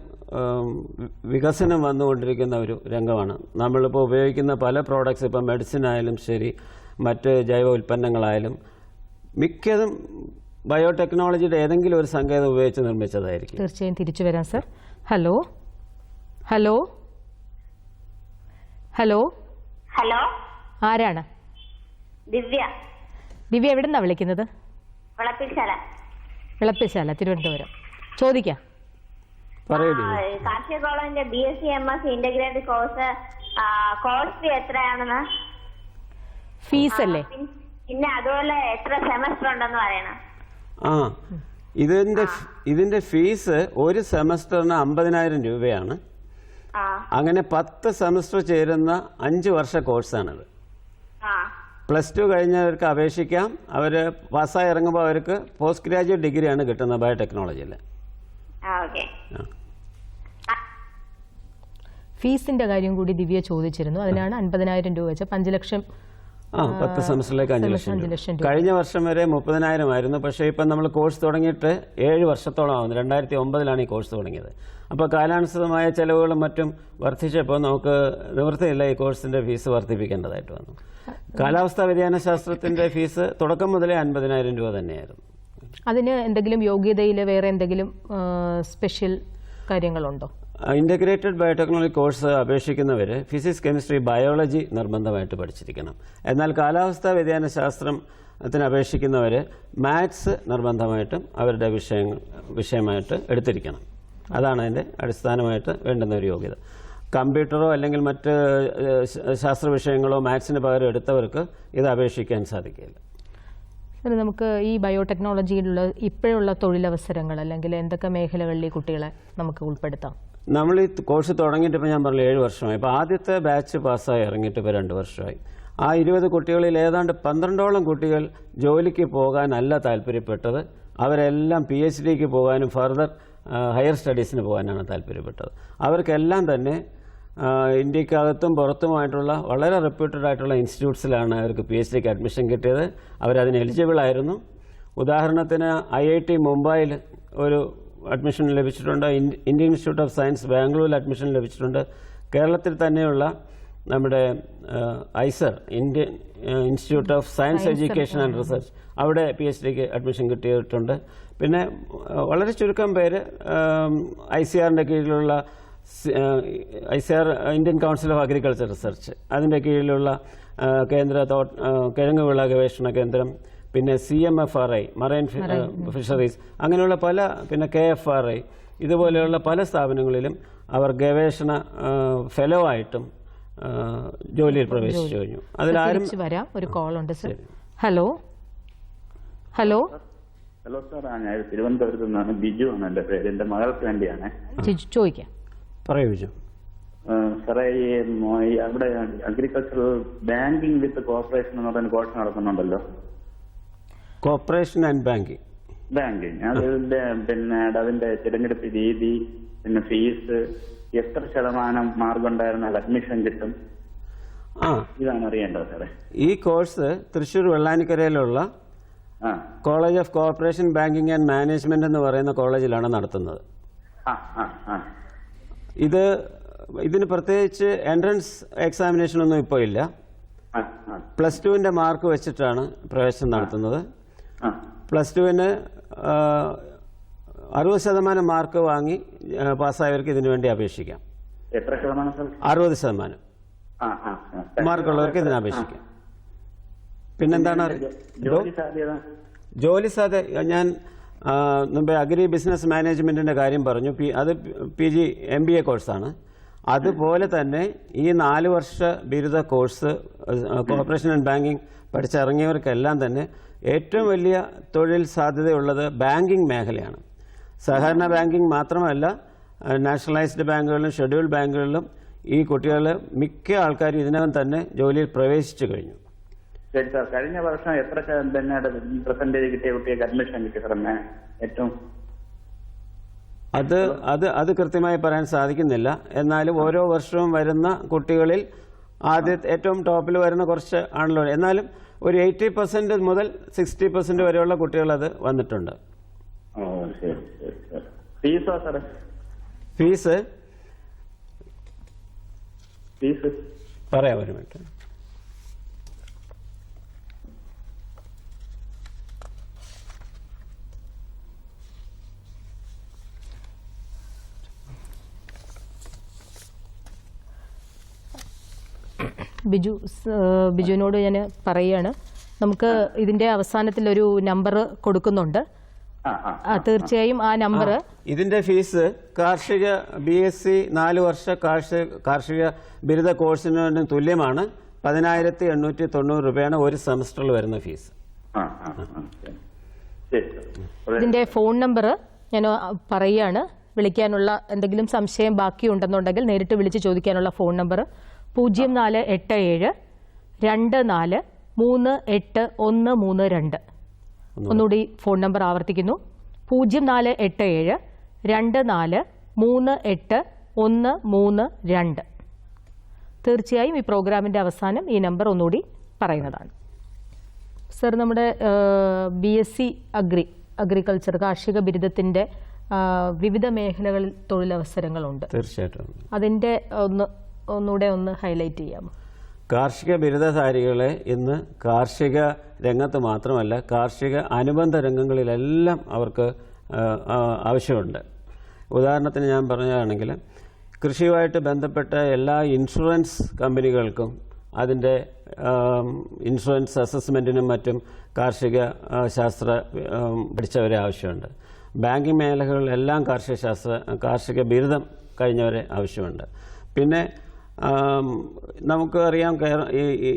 വികസനം വന്നുകൊണ്ടിരിക്കുന്ന ഒരു രംഗമാണ്. നമ്മളിപ്പോൾ ഉപയോഗിക്കുന്ന പല പ്രോഡക്ട്സ്, ഇപ്പോൾ മെഡിസിൻ ആയാലും ശരി, മറ്റ് ജൈവ ഉൽപ്പന്നങ്ങളായാലും മിക്കതും ബയോടെക്നോളജിയുടെ ഏതെങ്കിലും ഒരു സങ്കേതം ഉപയോഗിച്ച് നിർമ്മിച്ചതായിരിക്കും. തീർച്ചയായും തിരിച്ചു വരാം sir. Hello hello hello hello, ആരാണ്? ദിവ്യ. ദിവ്യ എവിടെന്നാ വിളിക്കുന്നത്? വിളപ്പിൽശാല, തിരുവനന്തപുരം. ചോദിക്കാം. കാർഷിക കോളേജിന്റെ BSc MSc ഇന്റഗ്രേറ്റഡ് കോഴ്സ് എത്രയാണെന്ന്? ഫീസ് അല്ലേ? പിന്നെ അതുപോലെ എത്ര സെമസ്റ്റർ ഉണ്ടെന്ന് പറയണം. ഇതിന്റെ ഫീസ് ഒരു സെമസ്റ്ററിന് 50,000 രൂപയാണ്. അങ്ങനെ 10 സെമസ്റ്റർ ചേരുന്ന 5 വർഷ കോഴ്സാണിത്. +2 കഴിഞ്ഞവർക്ക് അപേക്ഷിക്കാം. അവർ പാസ്സായി ഇറങ്ങുമ്പോൾ അവർക്ക് പോസ്റ്റ് ഗ്രാജുവേറ്റ് ഡിഗ്രിയാണ് കിട്ടുന്നത് ബയോടെക്നോളജിയിൽ. ഫീസിന്റെ കാര്യം കൂടി ദിവ്യ ചോദിച്ചിരുന്നു. അതിനാണ് 50,000 രൂപ വെച്ച് 5 ലക്ഷം 10 സെമസ്റ്ററിലേക്ക് 5 ലക്ഷം രൂപ. കഴിഞ്ഞ വർഷം വരെ 30,000 ആയിരുന്നു. പക്ഷേ ഇപ്പം നമ്മൾ കോഴ്സ് തുടങ്ങിയിട്ട് 7 വർഷത്തോളം ആവുന്നു. 2009 ഈ കോഴ്സ് തുടങ്ങിയത്. അപ്പോൾ കാലാനുസൃതമായ ചെലവുകളും മറ്റും വർദ്ധിച്ചപ്പോൾ നമുക്ക് നിവൃത്തിയില്ല, ഈ കോഴ്സിന്റെ ഫീസ് വർദ്ധിപ്പിക്കേണ്ടതായിട്ട് വന്നു. കാലാവസ്ഥാ വ്യതിയാന ശാസ്ത്രത്തിന്റെ ഫീസ് തുടക്കം മുതലേ 50,000 രൂപ തന്നെയായിരുന്നു. അതിന് എന്തെങ്കിലും യോഗ്യതയിൽ വേറെ എന്തെങ്കിലും സ്പെഷ്യൽ കാര്യങ്ങളുണ്ടോ? ഇൻ്റഗ്രേറ്റഡ് ബയോടെക്നോളജി കോഴ്സ് അപേക്ഷിക്കുന്നവർ ഫിസിക്സ്, കെമിസ്ട്രി, ബയോളജി നിർബന്ധമായിട്ട് പഠിച്ചിരിക്കണം. എന്നാൽ കാലാവസ്ഥാ വ്യതിയാന ശാസ്ത്രത്തിന് അപേക്ഷിക്കുന്നവർ മാത്സ് നിർബന്ധമായിട്ടും അവരുടെ വിഷയമായിട്ട് എടുത്തിരിക്കണം. അതാണ് അതിൻ്റെ അടിസ്ഥാനമായിട്ട് വേണ്ടുന്ന ഒരു യോഗ്യത. കമ്പ്യൂട്ടറോ അല്ലെങ്കിൽ മറ്റ് ശാസ്ത്ര വിഷയങ്ങളോ മാത്സിന് പകരം എടുത്തവർക്ക് ഇത് അപേക്ഷിക്കാൻ സാധിക്കില്ല. നമുക്ക് ഈ ബയോടെക്നോളജിയിലുള്ള ഇപ്പോഴുള്ള തൊഴിലവസരങ്ങൾ അല്ലെങ്കിൽ എന്തൊക്കെ മേഖലകളിൽ കുട്ടികളെ നമുക്ക് ഉൾപ്പെടുത്താം? നമ്മൾ ഈ കോഴ്സ് തുടങ്ങിയിട്ട് ഇപ്പോൾ ഞാൻ പറഞ്ഞു 7 വർഷമായി. ഇപ്പോൾ ആദ്യത്തെ ബാച്ച് പാസ്സായി ഇറങ്ങിയിട്ട് ഇപ്പോൾ 2 വർഷമായി. ആ 20 കുട്ടികളിൽ ഏതാണ്ട് 12ഓളം കുട്ടികൾ ജോലിക്ക് പോകാനല്ല താല്പര്യപ്പെട്ടത്. അവരെല്ലാം PhDക്ക് പോകാനും ഫർദർ ഹയർ സ്റ്റഡീസിന് പോകാനാണ് താല്പര്യപ്പെട്ടത്. അവർക്കെല്ലാം തന്നെ ഇന്ത്യക്കകത്തും പുറത്തുമായിട്ടുള്ള വളരെ റെപ്യൂട്ടഡ് ആയിട്ടുള്ള ഇൻസ്റ്റിറ്റ്യൂട്ട്സിലാണ് അവർക്ക് PhDക്ക് അഡ്മിഷൻ കിട്ടിയത്. അവരതിന് എലിജിബിൾ ആയിരുന്നു. ഉദാഹരണത്തിന് IIT മുംബൈയിൽ ഒരു അഡ്മിഷൻ ലഭിച്ചിട്ടുണ്ട്. ഇന്ത്യൻ ഇൻസ്റ്റിറ്റ്യൂട്ട് ഓഫ് സയൻസ് ബാംഗ്ലൂരിൽ അഡ്മിഷൻ ലഭിച്ചിട്ടുണ്ട്. കേരളത്തിൽ തന്നെയുള്ള നമ്മുടെ IISER, Indian institute of science education and research, അവിടെ PhDക്ക് അഡ്മിഷൻ കിട്ടിയിട്ടുണ്ട്. പിന്നെ വളരെ ചുരുക്കം പേര് ICRന്റെ കീഴിലുള്ള ICR, Indian council of agriculture research, അതിൻ്റെ കീഴിലുള്ള കേന്ദ്ര കിഴങ്ങുവിള ഗവേഷണ കേന്ദ്രം, പിന്നെ CMFRI മറൈൻ ഫിഷറീസ്, അങ്ങനെയുള്ള പല, പിന്നെ KFRI, ഇതുപോലെയുള്ള പല സ്ഥാപനങ്ങളിലും അവർ ഗവേഷണ ഫെലോ ആയിട്ടും ജോലിയിൽ പ്രവേശിച്ചു കഴിഞ്ഞു. അതിലാരും വരാം. ഒരു കോൾ ഉണ്ട് sir. Hello hello hello sir, ഞാൻ തിരുവനന്തപുരത്ത് നിന്നാണ്. ബിജു ആണ് എൻ്റെ പേര്. എൻ്റെ മകൾക്ക് വേണ്ടിയാണ് ചോദിക്കാം. പറയൂ ബിജു. സാറേ, ഈ അവിടെ അഗ്രികൾച്ചറൽ ബാങ്കിങ് വിത്ത് കോർപ്പറേഷൻ എന്ന് പറയുന്ന കോഴ്സ് നടക്കുന്നുണ്ടല്ലോ. കോർപ്പറേഷൻ ആൻഡ് ബാങ്കിങ് അതിന്റെ പിന്നെ അതിന്റെ തിരഞ്ഞെടുപ്പ് രീതി, പിന്നെ ഫീസ്, എത്ര ശതമാനം മാർക്ക് ഉണ്ടായിരുന്നാൽ അഡ്മിഷൻ കിട്ടും, ഇതാണ് അറിയേണ്ടത് സാറേ. ഈ കോഴ്സ് തൃശ്ശൂർ വെള്ളാനിക്കരയിലുള്ള college of corporation banking and management എന്ന് പറയുന്ന കോളേജിലാണ് നടത്തുന്നത്. ഇതിന് പ്രത്യേകിച്ച് എൻട്രൻസ് എക്സാമിനേഷൻ ഒന്നും ഇപ്പോൾ ഇല്ല. +2ന്റെ മാർക്ക് വെച്ചിട്ടാണ് പ്രവേശനം നടത്തുന്നത്. +2ന് 60% മാർക്ക് വാങ്ങി പാസ്സായവർക്ക് ഇതിനു വേണ്ടി അപേക്ഷിക്കാം. എത്ര ശതമാനം? 60% മാർക്കുള്ളവർക്ക് ഇതിന് അപേക്ഷിക്കാം. പിന്നെന്താണ് ജോലി സാധ്യത? ഞാൻ മുമ്പേ അഗ്രി ബിസിനസ് മാനേജ്മെന്റിന്റെ കാര്യം പറഞ്ഞു. അത് PG MBA കോഴ്സാണ്. അതുപോലെ തന്നെ ഈ 4 വർഷ ബിരുദ കോഴ്സ് കോർപ്പറേഷൻ ആൻഡ് ബാങ്കിങ് പഠിച്ചിറങ്ങിയവർക്കെല്ലാം തന്നെ ഏറ്റവും വലിയ തൊഴിൽ സാധ്യതയുള്ളത് ബാങ്കിങ് മേഖലയാണ്. സഹകരണ ബാങ്കിങ് മാത്രമല്ല, നാഷണലൈസ്ഡ് ബാങ്കുകളിലും ഷെഡ്യൂൾഡ് ബാങ്കുകളിലും ഈ കുട്ടികൾ മിക്ക ആൾക്കാരും ഇതിനകം തന്നെ ജോലിയിൽ പ്രവേശിച്ചു കഴിഞ്ഞു. ശരി സാർ, കഴിഞ്ഞ വർഷം എത്ര പെർസെന്റേജ് കിട്ടിയ കുട്ടികൾക്ക് അഡ്മിഷൻ കിട്ടി സാർ? ഏറ്റവും അത് കൃത്യമായി പറയാൻ സാധിക്കുന്നില്ല. എന്നാലും ഓരോ വർഷവും വരുന്ന കുട്ടികളിൽ ഏറ്റവും ടോപ്പിൽ വരുന്ന കുറച്ച് ആണല്ലോ. എന്നാലും ഒരു 80% മുതൽ 60% വരെയുള്ള കുട്ടികൾ അത് വന്നിട്ടുണ്ട്. ഫീസ് പറയാം, ഒരു മിനിറ്റ്. ബിജുവിനോട് ഞാൻ പറയുകയാണ്, നമുക്ക് ഇതിന്റെ അവസാനത്തിൽ ഒരു നമ്പർ കൊടുക്കുന്നുണ്ട്. തീർച്ചയായും ആ നമ്പർ. ഇതിന്റെ ഫീസ് കാർഷിക BSc 4 വർഷ കാർഷിക ബിരുദ കോഴ്സിന് തുല്യമാണ്. 10,890 രൂപയാണ് ഒരു സെമസ്റ്ററിൽ വരുന്ന ഫീസ്. ഇതിന്റെ ഫോൺ നമ്പർ ഞാൻ പറയുകയാണ്. വിളിക്കാനുള്ള എന്തെങ്കിലും സംശയം ബാക്കിയുണ്ടെന്നുണ്ടെങ്കിൽ നേരിട്ട് വിളിച്ച് ചോദിക്കാനുള്ള ഫോൺ നമ്പർ 0487 24 38132. ഒന്നുകൂടി ഫോൺ നമ്പർ ആവർത്തിക്കുന്നു. 0487 24 38132. തീർച്ചയായും ഈ പ്രോഗ്രാമിൻ്റെ അവസാനം ഈ നമ്പർ ഒന്നുകൂടി പറയുന്നതാണ്. സർ, നമ്മുടെ BSc അഗ്രികൾച്ചർ കാർഷിക ബിരുദത്തിൻ്റെ വിവിധ മേഖലകളിൽ തൊഴിലവസരങ്ങളുണ്ട്. തീർച്ചയായിട്ടും അതിൻ്റെ ഒന്നുകൂടെ ഹൈലൈറ്റ് ചെയ്യാമോ? കാർഷിക ബിരുദധാരികളെ ഇന്ന് കാർഷിക രംഗത്ത് മാത്രമല്ല കാർഷിക അനുബന്ധ രംഗങ്ങളിലെല്ലാം അവർക്ക് ആവശ്യമുണ്ട്. ഉദാഹരണത്തിന് ഞാൻ പറയുകയാണെങ്കിൽ കൃഷിയുമായിട്ട് ബന്ധപ്പെട്ട എല്ലാ ഇൻഷുറൻസ് കമ്പനികൾക്കും അതിൻ്റെ ഇൻഷുറൻസ് അസസ്മെൻറ്റിനും മറ്റും കാർഷിക ശാസ്ത്ര പഠിച്ചവരെ ആവശ്യമുണ്ട്. ബാങ്കിങ് മേഖലകളിലെല്ലാം കാർഷിക ബിരുദം കഴിഞ്ഞവരെ ആവശ്യമുണ്ട്. പിന്നെ നമുക്ക് അറിയാം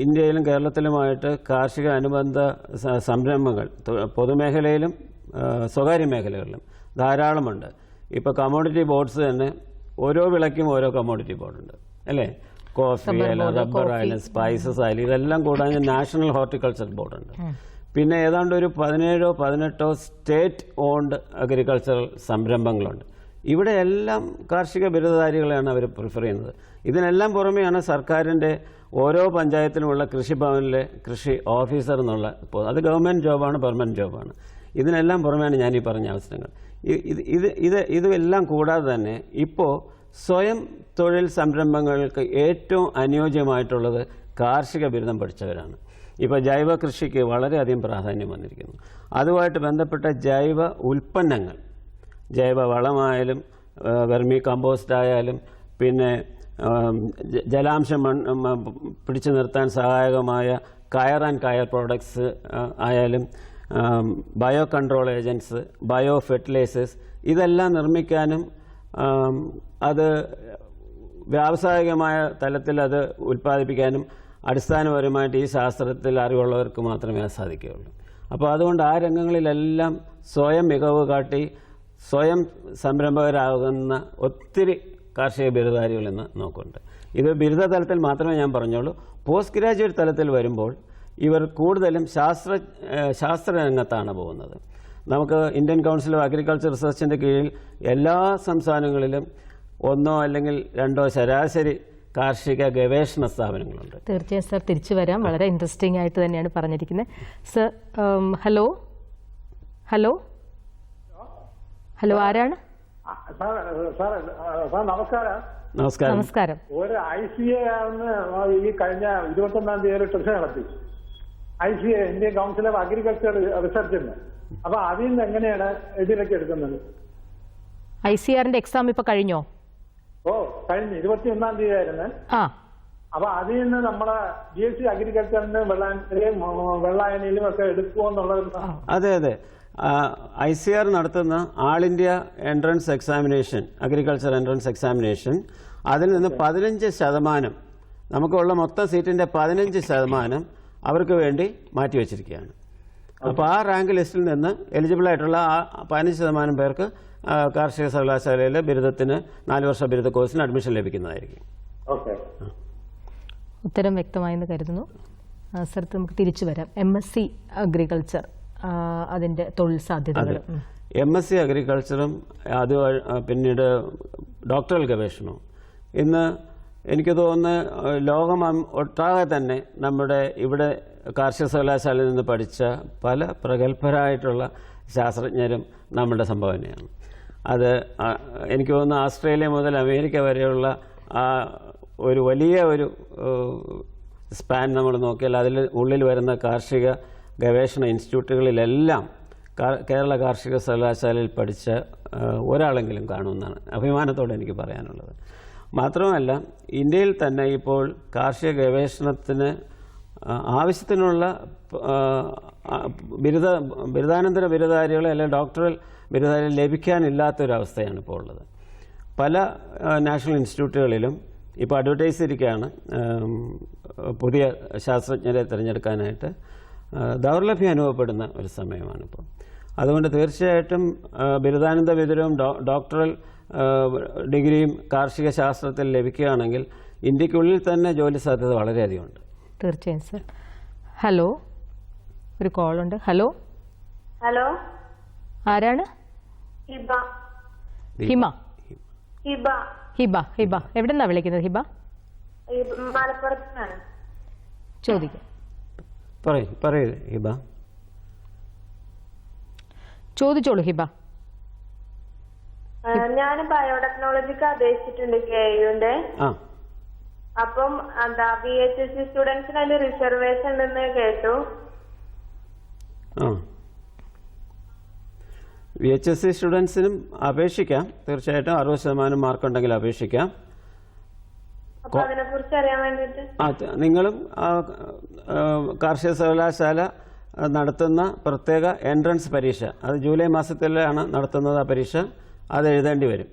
ഇന്ത്യയിലും കേരളത്തിലുമായിട്ട് കാർഷിക അനുബന്ധ സംരംഭങ്ങൾ പൊതുമേഖലയിലും സ്വകാര്യ മേഖലകളിലും ധാരാളമുണ്ട്. ഇപ്പോൾ കമ്മോഡിറ്റി ബോർഡ്സ് തന്നെ ഓരോ വിളയ്ക്കും ഓരോ കമ്മോഡിറ്റി ബോർഡുണ്ട് അല്ലേ? കോഫി ആയാലും റബ്ബർ ആയാലും സ്പൈസസ് ആയാലും ഇതെല്ലാം കൂടാതെ നാഷണൽ ഹോർട്ടിക്കൾച്ചർ ബോർഡുണ്ട്. പിന്നെ ഏതാണ്ട് ഒരു 17-18 സ്റ്റേറ്റ് ഓൺഡ് അഗ്രികൾച്ചറൽ സംരംഭങ്ങളുണ്ട്. ഇവിടെ എല്ലാം കാർഷിക ബിരുദധാരികളെയാണ് അവർ പ്രിഫർ ചെയ്യുന്നത്. ഇതിനെല്ലാം പുറമെയാണ് സർക്കാരിൻ്റെ ഓരോ പഞ്ചായത്തിലുമുള്ള കൃഷിഭവനിലെ കൃഷി ഓഫീസർ എന്നുള്ള അത് ഗവൺമെൻറ് ജോബാണ്, പെർമനൻറ്റ് ജോബാണ്. ഇതിനെല്ലാം പുറമെയാണ് ഞാൻ ഈ പറഞ്ഞ അവസരങ്ങൾ. ഇതെല്ലാം കൂടാതെ തന്നെ ഇപ്പോൾ സ്വയം തൊഴിൽ സംരംഭങ്ങൾക്ക് ഏറ്റവും അനുയോജ്യമായിട്ടുള്ളത് കാർഷിക ബിരുദം പഠിച്ചവരാണ്. ഇപ്പോൾ ജൈവ കൃഷിക്ക് വളരെയധികം പ്രാധാന്യം വന്നിരിക്കുന്നു. അതുമായിട്ട് ബന്ധപ്പെട്ട ജൈവ ഉൽപ്പന്നങ്ങൾ, ജൈവ വളമായാലും വെർമി കമ്പോസ്റ്റ് ആയാലും പിന്നെ ജലാംശം പിടിച്ചു നിർത്താൻ സഹായകമായ കയർ ആൻഡ് കയർ പ്രോഡക്ട്സ് ആയാലും bio control agents, bio fertilisers ഇതെല്ലാം നിർമ്മിക്കാനും അത് വ്യാവസായികമായ തലത്തിൽ അത് ഉൽപ്പാദിപ്പിക്കാനും അടിസ്ഥാനപരമായിട്ട് ഈ ശാസ്ത്രത്തിൽ അറിവുള്ളവർക്ക് മാത്രമേ അത് സാധിക്കുകയുള്ളൂ. അപ്പോൾ അതുകൊണ്ട് ആ രംഗങ്ങളിലെല്ലാം സ്വയം മികവ് കാട്ടി സ്വയം സംരംഭകരാകുന്ന ഒത്തിരി കാർഷിക ബിരുദധാരികൾ ഇന്ന് നോക്കുന്നുണ്ട്. ഇത് ബിരുദ തലത്തിൽ മാത്രമേ ഞാൻ പറഞ്ഞുള്ളൂ. പോസ്റ്റ് ഗ്രാജുവേറ്റ് തലത്തിൽ വരുമ്പോൾ ഇവർ കൂടുതലും ശാസ്ത്രരംഗത്താണ് പോകുന്നത്. നമുക്ക് ഇന്ത്യൻ കൗൺസിൽ ഓഫ് അഗ്രികൾച്ചർ റിസർച്ചിൻ്റെ കീഴിൽ എല്ലാ സംസ്ഥാനങ്ങളിലും 1 അല്ലെങ്കിൽ 2 ശരാശരി കാർഷിക ഗവേഷണ സ്ഥാപനങ്ങളുണ്ട്. തീർച്ചയായും സർ, തിരിച്ചു വരാം. വളരെ ഇൻട്രസ്റ്റിംഗ് ആയിട്ട് തന്നെയാണ് പറഞ്ഞിരിക്കുന്നത്. സർ, ഹലോ ഹലോ ഹലോ ആരാണ്? നമസ്കാരം. നമസ്കാരം. ഒരു ICA ഈ കഴിഞ്ഞ 21-ാം തീയതി ഒരു ടെസ്റ്റ് നടത്തി. ICA Indian council of agriculture റിസർച്ചിന്. അപ്പൊ അതിൽ നിന്ന് എങ്ങനെയാണ് ഇതിലേക്ക് എടുക്കുന്നത്? ICRന്റെ എക്സാം ഇപ്പൊ കഴിഞ്ഞോ? കഴിഞ്ഞ 21-ാം തീയതി ആയിരുന്നു. അപ്പൊ അതിൽ നിന്ന് നമ്മളെ BSc അഗ്രികൾച്ചറിന് വെള്ളായണിയിലും ഒക്കെ എടുക്കുമോന്നുള്ളത്? അതെ. ICR നടത്തുന്ന all India entrance examination, agriculture entrance examination, അതിൽ നിന്ന് 15% നമുക്കുള്ള മൊത്തം സീറ്റിൻ്റെ 15% അവർക്ക് വേണ്ടി മാറ്റിവെച്ചിരിക്കുകയാണ്. അപ്പോൾ ആ റാങ്ക് ലിസ്റ്റിൽ നിന്ന് എലിജിബിൾ ആയിട്ടുള്ള ആ 15% പേർക്ക് കാർഷിക സർവകലാശാലയിലെ ബിരുദത്തിന് 4 വർഷ ബിരുദ കോഴ്സിന് അഡ്മിഷൻ ലഭിക്കുന്നതായിരിക്കും. ഉത്തരം വ്യക്തമായെന്ന് കരുതുന്നു. സർ, നമുക്ക് തിരിച്ചു വരാം. MSc അഗ്രികൾച്ചർ അതിൻ്റെ തൊഴിൽ സാധ്യതകൾ. MSc അഗ്രികൾച്ചറും അത് പിന്നീട് ഡോക്ടറൽ ഗവേഷണവും ഇന്ന് എനിക്ക് തോന്നുന്നു ലോകം ഒട്ടാകെ തന്നെ നമ്മുടെ ഇവിടെ കാർഷിക സർവകലാശാലയിൽ നിന്ന് പഠിച്ച പല പ്രഗത്ഭരായിട്ടുള്ള ശാസ്ത്രജ്ഞരും നമ്മുടെ സംഭാവനയാണ്. അത് എനിക്ക് തോന്നുന്നു ആസ്ട്രേലിയ മുതൽ അമേരിക്ക വരെയുള്ള ഒരു വലിയ ഒരു സ്പാൻ നമ്മൾ നോക്കിയാൽ അതിൽ ഉള്ളിൽ വരുന്ന കാർഷിക ഗവേഷണ ഇൻസ്റ്റിറ്റ്യൂട്ടുകളിലെല്ലാം കേരള കാർഷിക സർവകലാശാലയിൽ പഠിച്ച ഒരാളെങ്കിലും കാണുമെന്നാണ് അഭിമാനത്തോടെ എനിക്ക് പറയാനുള്ളത്. മാത്രമല്ല ഇന്ത്യയിൽ തന്നെ ഇപ്പോൾ കാർഷിക ഗവേഷണത്തിന് ആവശ്യത്തിനുള്ള ബിരുദാനന്തര ബിരുദധാരികളെ അല്ലെങ്കിൽ ഡോക്ടറൽ ബിരുദധാരികൾ ലഭിക്കാനില്ലാത്തൊരവസ്ഥയാണ് ഇപ്പോൾ ഉള്ളത്. പല നാഷണൽ ഇൻസ്റ്റിറ്റ്യൂട്ടുകളിലും ഇപ്പോൾ അഡ്വർടൈസ് ചെയ്തിരിക്കുകയാണ് പുതിയ ശാസ്ത്രജ്ഞരെ തിരഞ്ഞെടുക്കാനായിട്ട്. ദൗർലഭ്യം അനുഭവപ്പെടുന്ന ഒരു സമയമാണിപ്പോൾ. അതുകൊണ്ട് തീർച്ചയായിട്ടും ബിരുദാനന്തര ബിരുദവും ഡോക്ടറൽ ഡിഗ്രിയും കാർഷിക ശാസ്ത്രത്തിൽ ലഭിക്കുകയാണെങ്കിൽ ഇന്ത്യക്കുള്ളിൽ തന്നെ ജോലി സാധ്യത വളരെയധികമുണ്ട്. തീർച്ചയായും സർ. ഹലോ, ഒരു കോളുണ്ട്. ഹലോ ആരാണ്? ഹിമ. ഹിബ എവിടെ നിന്നാണ് വിളിക്കുന്നത്? ഹിബ ഈ മലപ്പുറത്താണ്. ചോദിക്കും. പറയൂ ഹിബ. ചോദിച്ചോളൂ ഹിബ. ഞാൻ ബയോടെക്നോളജിക്ക് അപേക്ഷിച്ചിട്ടുണ്ട് KU-ന്റെ. അപ്പം എന്താ BHSC സ്റ്റുഡൻസിന് അതിൽ റിസർവേഷൻ ഉണ്ടെന്ന് കേട്ടു. VHSC സ്റ്റുഡൻസിനും അപേക്ഷിക്കാം, തീർച്ചയായിട്ടും 60% മാർക്ക് ഉണ്ടെങ്കിൽ അപേക്ഷിക്കാം. അപ്പൊ അതിനെ കുറിച്ച് അറിയാൻ വേണ്ടിട്ട് നിങ്ങളും കാർഷിക സർവകലാശാല നടത്തുന്ന പ്രത്യേക എൻട്രൻസ് പരീക്ഷ, അത് ജൂലൈ മാസത്തിലാണ് നടത്തുന്നത്. ആ പരീക്ഷ അത് എഴുതേണ്ടി വരും.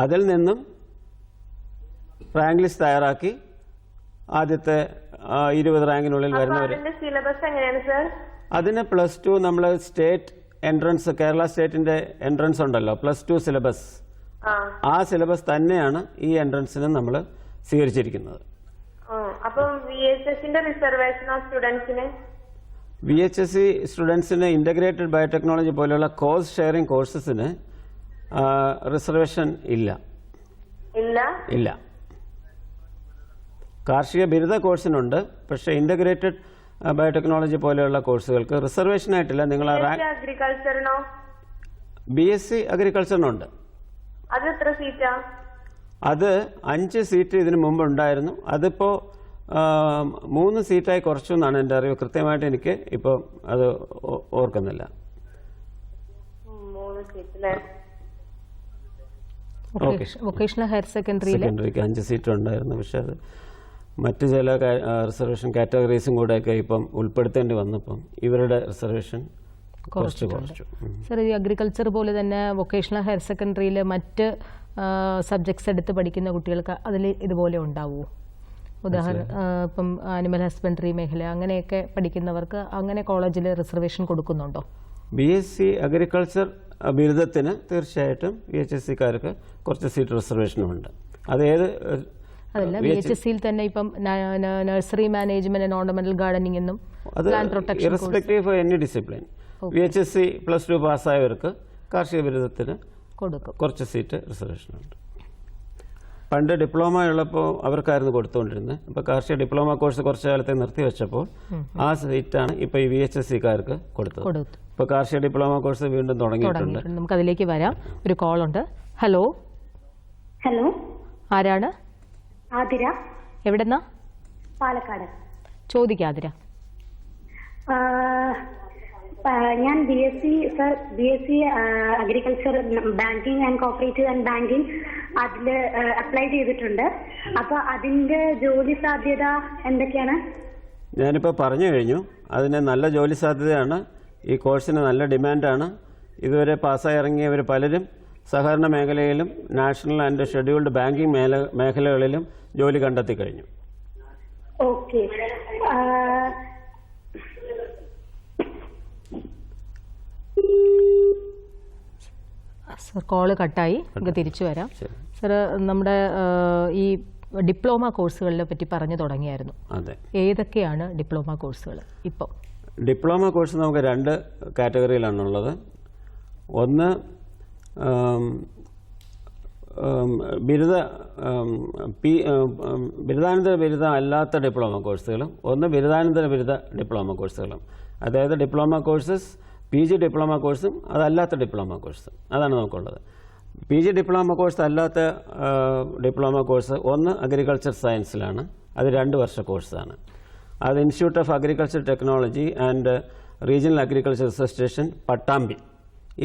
അതിൽ നിന്നും റാങ്ക് ലിസ്റ്റ് തയ്യാറാക്കി ആദ്യത്തെ 20 റാങ്കിനുള്ളിൽ വരുന്നവർ. സിലബസ് എങ്ങനെയാണ് സർ? അതിന് +2 നമ്മൾ സ്റ്റേറ്റ് എൻട്രൻസ്, കേരള സ്റ്റേറ്റിന്റെ എൻട്രൻസ് ഉണ്ടല്ലോ, +2 സിലബസ്. ആ സിലബസ് തന്നെയാണ് ഈ എൻട്രൻസിന് നമ്മൾ സ്വീകരിച്ചിരിക്കുന്നത്. അപ്പം VHSന്റെ റിസർവേഷൻ സ്റ്റുഡൻസിന് VHSC സ്റ്റുഡൻസിന് ഇന്റഗ്രേറ്റഡ് ബയോടെക്നോളജി പോലെയുള്ള കോഴ്സ് ഷെയറിംഗ് കോഴ്സസിന് റിസർവേഷൻ ഇല്ല. കാർഷിക ബിരുദ കോഴ്സിനുണ്ട്, പക്ഷേ ഇന്റഗ്രേറ്റഡ് ബയോടെക്നോളജി പോലെയുള്ള കോഴ്സുകൾക്ക് റിസർവേഷൻ ആയിട്ടില്ല. നിങ്ങൾ അഗ്രികൾച്ചറിനോ? BSc അഗ്രികൾച്ചറിനുണ്ട്. അത് എത്ര സീറ്റാ? അത് 5 സീറ്റ് ഇതിനു മുമ്പ് ഉണ്ടായിരുന്നു. അതിപ്പോ 3 സീറ്റായി കുറച്ചു എന്നാണ് എൻ്റെ അറിവ്. കൃത്യമായിട്ട് എനിക്ക് ഇപ്പോൾ അത് ഓർക്കുന്നില്ല. 3 സീറ്റ്. വൊക്കേഷണൽ ഹയർ സെക്കൻഡറിക്ക് 5 സീറ്റ് ഉണ്ടായിരുന്നു. പക്ഷെ അത് മറ്റു ചില റിസർവേഷൻ കാറ്റഗറീസും കൂടെയൊക്കെ ഇപ്പം ഉൾപ്പെടുത്തേണ്ടി വന്നപ്പം ഇവരുടെ റിസർവേഷൻ കുറച്ചു. സർ, ഈ അഗ്രികൾച്ചർ പോലെ തന്നെ വൊക്കേഷണൽ ഹയർ സെക്കൻഡറിയിൽ മറ്റ് സബ്ജക്ട്സ് എടുത്ത് പഠിക്കുന്ന കുട്ടികൾക്ക് അതിൽ ഇതുപോലെ ഉണ്ടാവുമോ? ഉദാഹരണം ഇപ്പം ആനിമൽ ഹസ്ബൻഡറി മേഖല അങ്ങനെയൊക്കെ പഠിക്കുന്നവർക്ക് അങ്ങനെ കോളേജിൽ റിസർവേഷൻ കൊടുക്കുന്നുണ്ടോ? BSc അഗ്രികൾച്ചർ ബിരുദത്തിന് തീർച്ചയായിട്ടും VHSCക്കാർക്ക് കുറച്ച് സീറ്റ് റിസർവേഷനുണ്ട്. അതേത് അതല്ല, VHSCയിൽ തന്നെ ഇപ്പം nursery management and ornamental gardening എന്നും irrespective of any discipline VHSC +2 പാസ്സായവർക്ക് കാർഷിക ബിരുദത്തിന് കുറച്ച് സീറ്റ് റിസർവേഷനുണ്ട്. പണ്ട് ഡിപ്ലോമ ഉള്ളപ്പോൾ അവർക്കായിരുന്നു കൊടുത്തുകൊണ്ടിരുന്നത്. ഇപ്പോൾ കാർഷിക ഡിപ്ലോമ കോഴ്സ് കുറച്ചു കാലത്തെ നിർത്തിവെച്ചപ്പോൾ ആ സീറ്റാണ് ഇപ്പോൾ ഈ VHSCക്കാർക്ക് കൊടുത്തത്. ഇപ്പോൾ കാർഷിക ഡിപ്ലോമ കോഴ്സ് വീണ്ടും തുടങ്ങിയിട്ടുണ്ട്. നമുക്ക് അതിലേക്ക് വരാം. ഒരു കോൾ ഉണ്ട്. ഹലോ, ആരാണ്? ആതിര. എവിടെന്നാ? പാലക്കാട്. ചോദിക്കാം ആതിര. ഞാൻ BSc agriculture banking and cooperative and banking അതിൽ അപ്ലൈ ചെയ്തിട്ടുണ്ട്. അപ്പൊ അതിന്റെ ജോലി സാധ്യത എന്തൊക്കെയാണ്? ഞാനിപ്പോൾ പറഞ്ഞു കഴിഞ്ഞു. അതിന് നല്ല ജോലി സാധ്യതയാണ്. ഈ കോഴ്സിന് നല്ല ഡിമാൻഡാണ്. ഇതുവരെ പാസ്സായി ഇറങ്ങിയവർ പലരും സഹകരണ മേഖലയിലും നാഷണൽ ആൻഡ് ഷെഡ്യൂൾഡ് ബാങ്കിങ് മേഖലകളിലും ജോലി കണ്ടെത്തി കഴിഞ്ഞു. ഓക്കെ. സർ, കോള് കട്ടായി. നമുക്ക് തിരിച്ചു വരാം. സർ, നമ്മുടെ ഈ ഡിപ്ലോമ കോഴ്സുകളെ പറ്റി പറഞ്ഞു തുടങ്ങിയായിരുന്നു. അതെ. ഏതൊക്കെയാണ് ഡിപ്ലോമ കോഴ്സുകൾ ഇപ്പോൾ? ഡിപ്ലോമ കോഴ്സ് നമുക്ക് 2 കാറ്റഗറിയിലാണുള്ളത്. ഒന്ന് ബിരുദാനന്തര ബിരുദം അല്ലാത്ത ഡിപ്ലോമ കോഴ്സുകളും, ഒന്ന് ബിരുദാനന്തര ബിരുദ ഡിപ്ലോമ കോഴ്സുകളും. അതായത് ഡിപ്ലോമ കോഴ്സസ് PG ഡിപ്ലോമ കോഴ്സും അതല്ലാത്ത ഡിപ്ലോമ കോഴ്സും, അതാണ് നമുക്കുള്ളത്. PG ഡിപ്ലോമ കോഴ്സ് അല്ലാത്ത ഡിപ്ലോമ കോഴ്സ് ഒന്ന് അഗ്രികൾച്ചർ സയൻസിലാണ്. അത് 2 വർഷ കോഴ്സാണ്. അത് institute of agriculture technology and regional agriculture research station Pattambi,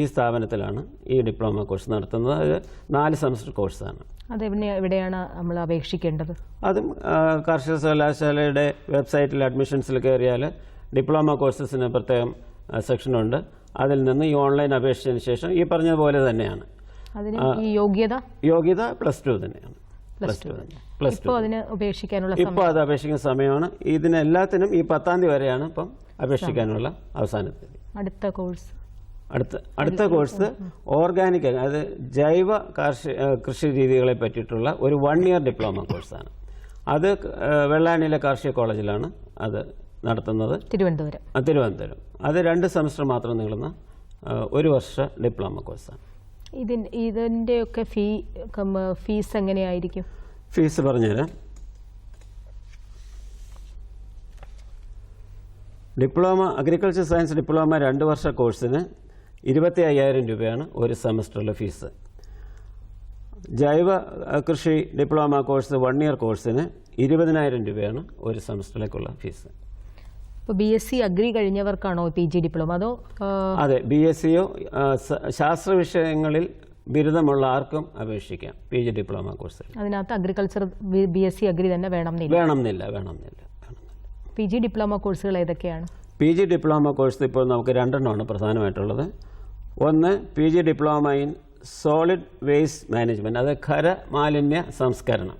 ഈ സ്ഥാപനത്തിലാണ് ഈ ഡിപ്ലോമ കോഴ്സ് നടത്തുന്നത്. അത് 4 സെമസ്റ്റർ കോഴ്സാണ്. അത് എവിടെയാണ് നമ്മൾ അപേക്ഷിക്കേണ്ടത്? അതും കാർഷിക സർവകലാശാലയുടെ വെബ്സൈറ്റിൽ അഡ്മിഷൻസിൽ കയറിയാൽ ഡിപ്ലോമ കോഴ്സസിന് പ്രത്യേകം സെക്ഷനുണ്ട്. അതിൽ നിന്ന് ഈ ഓൺലൈൻ അപേക്ഷിച്ചതിന് ശേഷം ഈ പറഞ്ഞതുപോലെ തന്നെയാണ്. യോഗ്യത +2 തന്നെയാണ്. ഇപ്പോൾ അത് അപേക്ഷിക്കുന്ന സമയമാണ്. ഇതിനെല്ലാത്തിനും ഈ 10-ാം തീയതി വരെയാണ് ഇപ്പം അപേക്ഷിക്കാനുള്ള അവസാന തീയതി. അടുത്ത കോഴ്സ് ഓർഗാനിക്, അതായത് ജൈവ കൃഷി രീതികളെ പറ്റിയിട്ടുള്ള ഒരു 1 ഇയർ ഡിപ്ലോമ കോഴ്സാണ്. അത് വെള്ളായണിയിലെ കാർഷിക കോളേജിലാണ് അത് നടത്തുന്നത്, തിരുവനന്തപുരം. അത് 2 സെമസ്റ്റർ മാത്രം നീളുന്ന 1 വർഷ ഡിപ്ലോമ കോഴ്സാണ്. ഇതിൻ്റെയൊക്കെ ഫീസ് എങ്ങനെയായിരിക്കും? ഫീസ് പറഞ്ഞുതരാം. ഡിപ്ലോമ അഗ്രികൾച്ചർ സയൻസ് ഡിപ്ലോമ 2 വർഷ കോഴ്സിന് 25,000 രൂപയാണ് ഒരു സെമസ്റ്ററിലെ ഫീസ്. ജൈവ കൃഷി ഡിപ്ലോമ കോഴ്സ് 1 ഇയർ കോഴ്സിന് 20,000 രൂപയാണ് ഒരു സെമസ്റ്ററിലേക്കുള്ള ഫീസ്. ഇപ്പോൾ BSc അഗ്രി കഴിഞ്ഞവർക്കാണോ PG ഡിപ്ലോമ അതോ? അതെ, BScയോ ശാസ്ത്ര വിഷയങ്ങളിൽ ബിരുദമുള്ള ആർക്കും അപേക്ഷിക്കാം PG ഡിപ്ലോമ കോഴ്സിൽ. അതിനകത്ത് അഗ്രികൾച്ചർ BSc അഗ്രി തന്നെ വേണമെന്നില്ല. PG ഡിപ്ലോമ കോഴ്സുകൾ ഏതൊക്കെയാണ്? PG ഡിപ്ലോമ കോഴ്സ് ഇപ്പോൾ നമുക്ക് 2 എണ്ണമാണ് പ്രധാനമായിട്ടുള്ളത്. ഒന്ന് PG diploma in solid waste management, അത് ഖരമാലിന്യ സംസ്കരണം.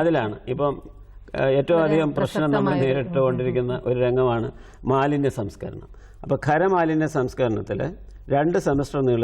അതിലാണ് ഇപ്പം ഏറ്റവും അധികം പ്രശ്നം നമ്മൾ നേരിട്ടുകൊണ്ടിരിക്കുന്ന ഒരു രംഗമാണ് മാലിന്യ സംസ്കരണം. അപ്പോൾ ഖരമാലിന്യ സംസ്കരണത്തിൽ 2 സെമസ്റ്റർ